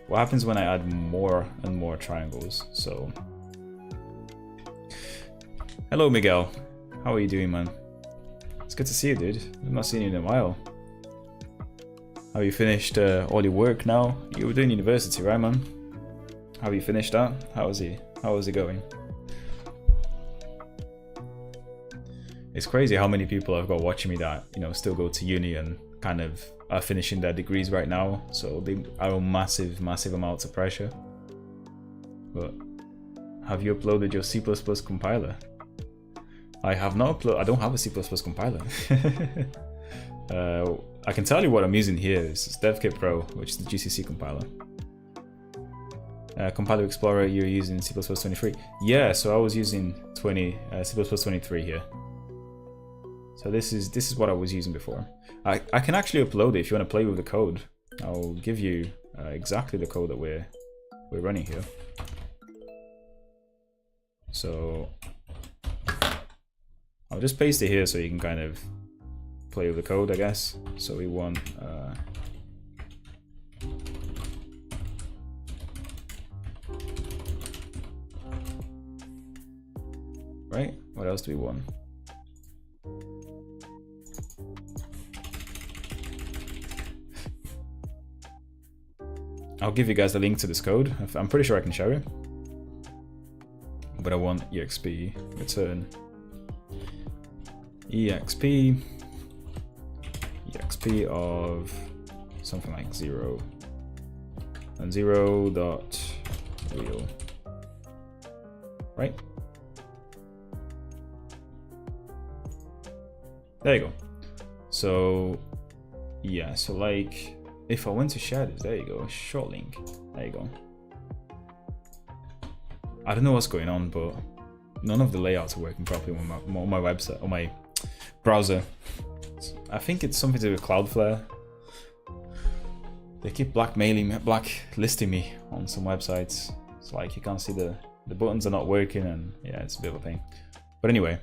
what happens when I add more and more triangles? So, hello, Miguel. How are you doing, man? It's good to see you, dude. I've not seen you in a while. Have you finished all your work now? You were doing university, right, man? Have you finished that? How is it going? It's crazy how many people I've got watching me that, you know, still go to uni and kind of are finishing their degrees right now. So they are on massive amounts of pressure. But have you uploaded your C++ compiler? I have not uploaded. I don't have a C++ compiler. I can tell you what I'm using here. This is DevKit Pro, which is the GCC compiler. Compiler Explorer, you're using C++ 23. Yeah, so I was using C++ 23 here. So this is what I was using before. I can actually upload it if you want to play with the code. I'll give you exactly the code that we're running here. So I'll just paste it here so you can kind of play with the code, I guess. So we want right? What else do we want? I'll give you guys the link to this code. I'm pretty sure I can show it. But I want exp return exp of something like 0 and 0 dot real, right? There you go. So yeah, so like if I went to share this, there you go, short link, there you go. I don't know what's going on, but none of the layouts are working properly on my website, on my browser. I think it's something to do with Cloudflare. They keep blacklisting me on some websites. It's like you can't see the buttons are not working, and yeah, it's a bit of a pain. But anyway,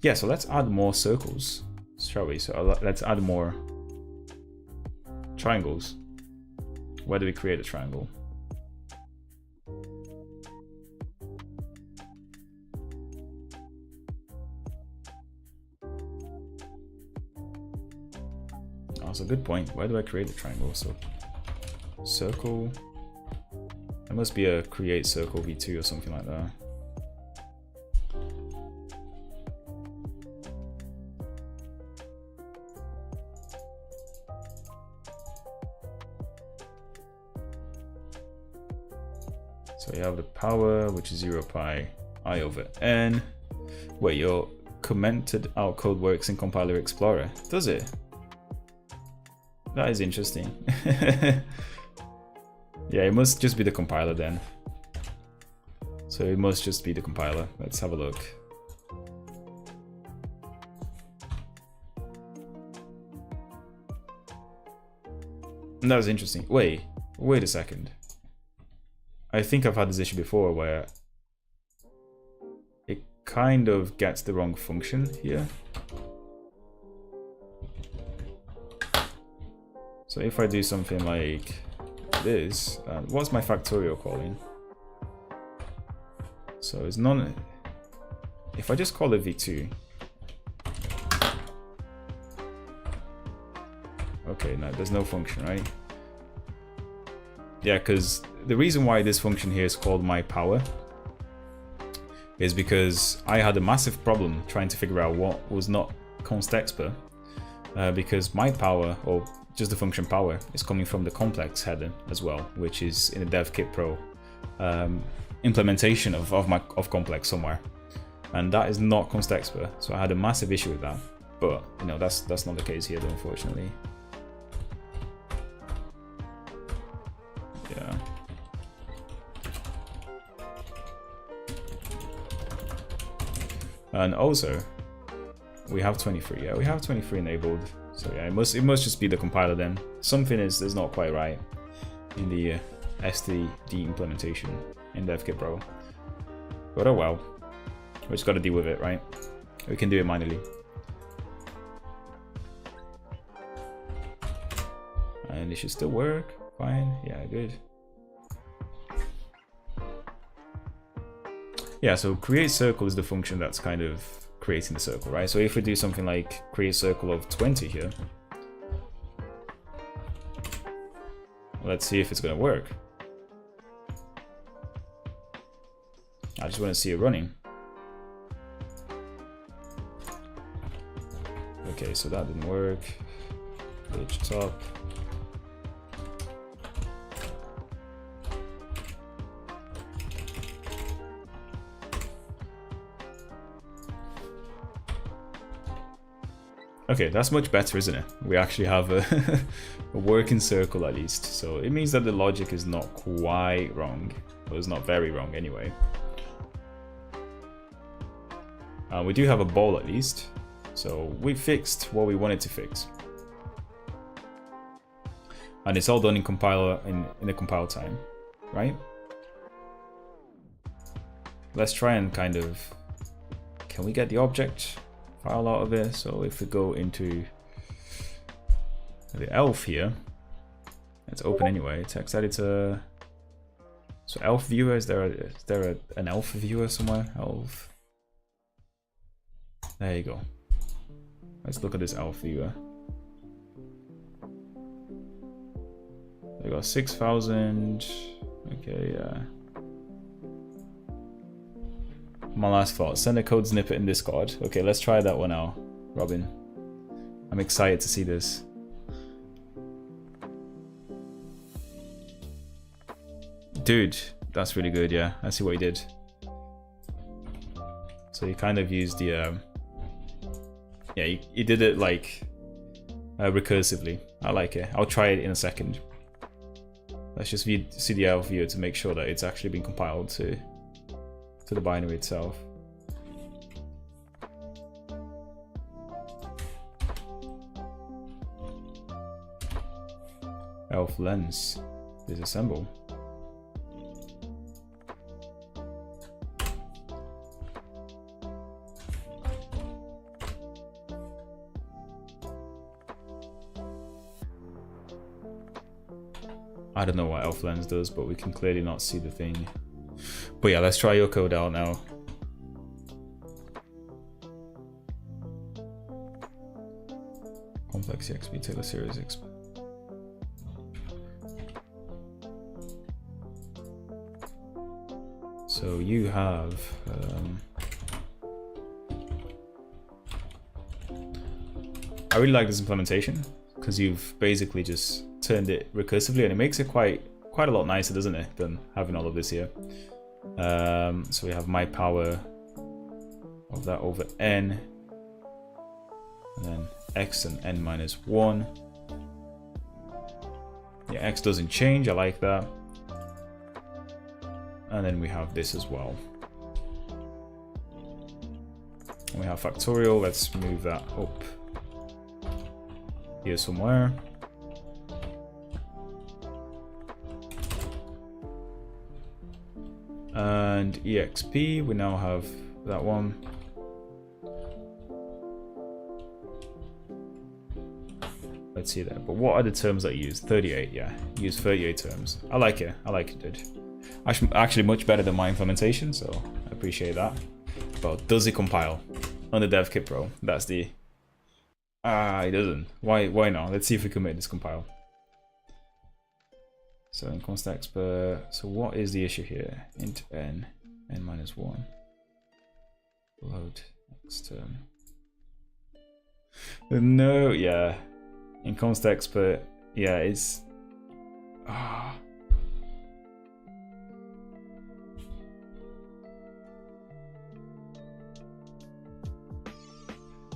yeah. So let's add more circles, shall we? So let's add more triangles. Where do we create a triangle? Oh, that's a good point. Where do I create the triangle? So circle. There must be a create circle v2 or something like that. So you have the power, which is 0 pi I over n. Wait, your commented out code works in Compiler Explorer. Does it? That is interesting. Yeah, it must just be the compiler then. So it must just be the compiler. Let's have a look. And that was interesting. Wait a second. I think I've had this issue before where it kind of gets the wrong function here. So if I do something like this, what's my factorial calling? So it's none. If I just call it v2. Okay, no, there's no function, right? Yeah, because the reason why this function here is called my power is because I had a massive problem trying to figure out what was not Constexpr, because my power, or just the function power, is coming from the complex header as well, which is in the DevKit Pro implementation of complex somewhere, and that is not Constexpr. So I had a massive issue with that, but you know that's not the case here, though, unfortunately. Yeah. And also, we have 23. Yeah, we have 23 enabled. So yeah, it must just be the compiler then. Something is not quite right in the std implementation in DevKit Pro. But oh well, we just got to deal with it, right? We can do it manually. And it should still work. Fine. Yeah, good. Yeah, so create circle is the function that's kind of creating the circle, right? So if we do something like create circle of 20 here, let's see if it's going to work. I just want to see it running. Okay, so that didn't work. Page top. Okay, that's much better, isn't it? We actually have a working circle at least. So it means that the logic is not quite wrong. Well, it's not very wrong anyway. We do have a ball at least. So we fixed what we wanted to fix. And it's all done in compiler in the compile time, right? Let's try and kind of, can we get the object file out of it? So if we go into the elf here, it's open anyway, text editor, So elf viewer, is there an elf viewer somewhere? Elf. There you go. Let's look at this elf viewer. We got 6,000. Okay, yeah. My last thought, send a code snippet in Discord. Okay, let's try that one out, Robin. I'm excited to see this. Dude, that's really good, yeah. I see what he did. So he kind of used the... yeah, he did it like recursively. I like it. I'll try it in a second. Let's just see the elf viewer to make sure that it's actually been compiled to the binary itself. Elf lens disassemble. I don't know what elf lens does, but we can clearly not see the thing. But yeah, let's try your code out now. Complex EXP Taylor series exp. So you have I really like this implementation because you've basically just turned it recursively, and it makes it quite a lot nicer, doesn't it, than having all of this here. So we have my power of that over n, and then x and n minus 1. Yeah, x doesn't change, I like that. And then we have this as well. And we have factorial, let's move that up here somewhere. And EXP, we now have that one. Let's see there. But what are the terms that you use? 38, yeah. Use 38 terms. I like it. I like it, dude. Actually much better than my implementation, so I appreciate that. But does it compile on the dev kit pro? That's the... it doesn't. Why not? Let's see if we can make this compile. So in Constexpr, so what is the issue here? Int n minus 1. Load next term. No, yeah. In Constexpr, yeah, it's...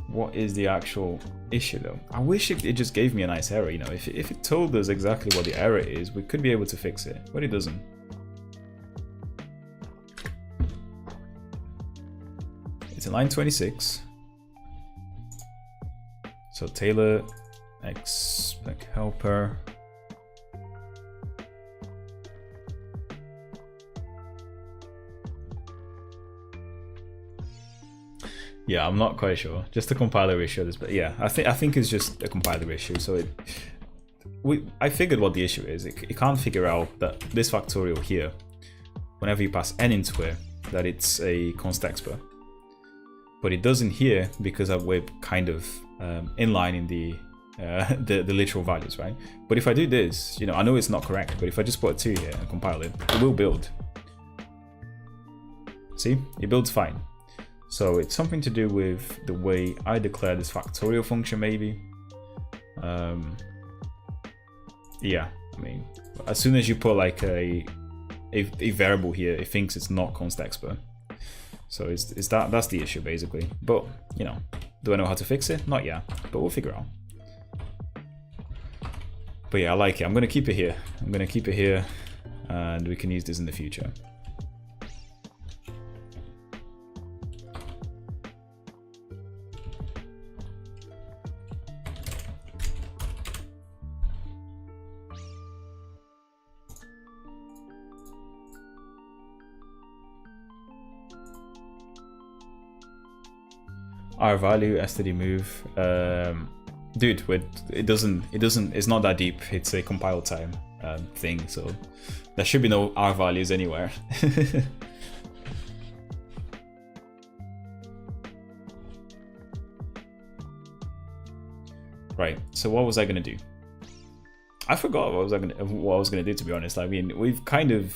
What is the actual issue though? I wish it just gave me a nice error, you know. If it told us exactly what the error is, we could be able to fix it, but it doesn't. It's in line 26. So Taylor x like helper. Yeah, I'm not quite sure. Just a compiler issue. This, but yeah, I think it's just a compiler issue. So I figured what the issue is. It can't figure out that this factorial here, whenever you pass n into it, that it's a Constexpr. But it doesn't here because we're kind of inlining the literal values, right? But if I do this, you know, I know it's not correct, but if I just put a 2 here and compile it, it will build. See, it builds fine. So it's something to do with the way I declare this factorial function, maybe. Yeah, I mean, as soon as you put like a variable here, it thinks it's not Constexpr. So that's the issue basically. But you know, do I know how to fix it? Not yet, but we'll figure out. But yeah, I like it. I'm gonna keep it here. I'm gonna keep it here, and we can use this in the future. R value std move, dude. It's not that deep. It's a compile time. thing, so there should be no R values anywhere. Right, so what was I gonna do? I forgot what I was gonna do, to be honest. I mean, we've kind of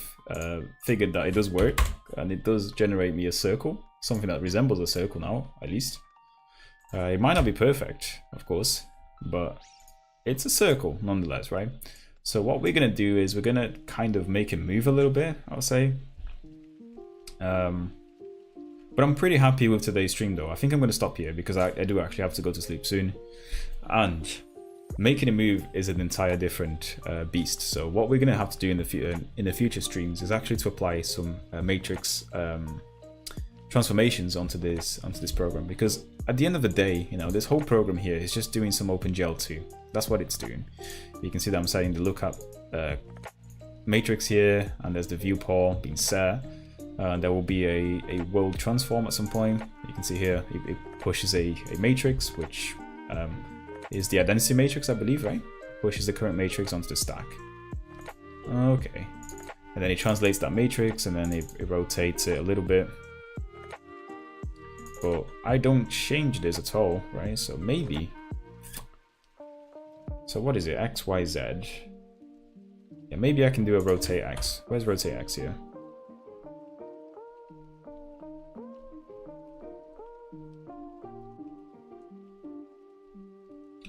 figured that it does work, and it does generate me a circle, something that resembles a circle now, at least. It might not be perfect, of course, but it's a circle nonetheless, right? So what we're gonna do is we're gonna kind of make it move a little bit, I'll say. But I'm pretty happy with today's stream though. I think I'm gonna stop here because I do actually have to go to sleep soon. And making it move is an entire different beast. So what we're gonna have to do in the future streams is actually to apply some matrix transformations onto this program, because at the end of the day, you know, this whole program here is just doing some OpenGL2. That's what it's doing. You can see that I'm setting the lookup matrix here, and there's the viewport being set. There will be a world transform at some point. You can see here it pushes a matrix, which is the identity matrix, I believe, right? Pushes the current matrix onto the stack. Okay. And then it translates that matrix, and then it rotates it a little bit. But I don't change this at all, right? So maybe... So what is it? X, Y, Z. Yeah, maybe I can do a rotate X. Where's rotate X here?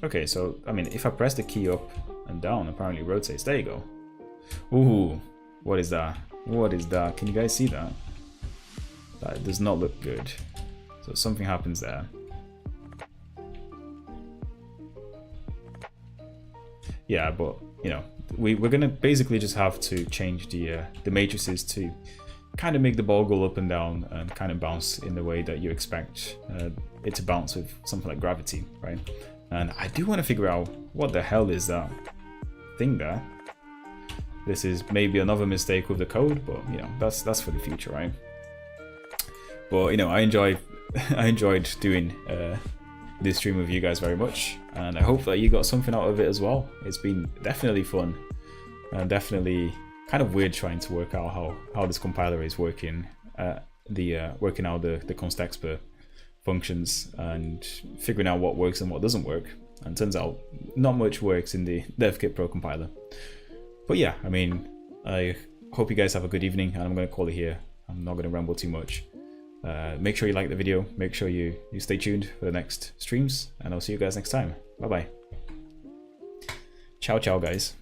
Okay, so, I mean, if I press the key up and down, apparently it rotates. There you go. Ooh, what is that? What is that? Can you guys see that? That does not look good. So something happens there. Yeah, but, you know, we're gonna basically just have to change the matrices to kind of make the ball go up and down and kind of bounce in the way that you expect it to bounce with something like gravity, right? And I do want to figure out what the hell is that thing there. This is maybe another mistake with the code, but you know, that's for the future, right? But you know, I enjoyed doing this stream with you guys very much, and I hope that you got something out of it as well. It's been definitely fun, and definitely kind of weird trying to work out how this compiler is working, working out the Constexpr functions and figuring out what works and what doesn't work. And turns out not much works in the DevKit Pro compiler. But yeah, I mean, I hope you guys have a good evening, and I'm going to call it here. I'm not going to ramble too much. Make sure you like the video, make sure you stay tuned for the next streams, and I'll see you guys next time. Bye bye. Ciao, ciao, guys.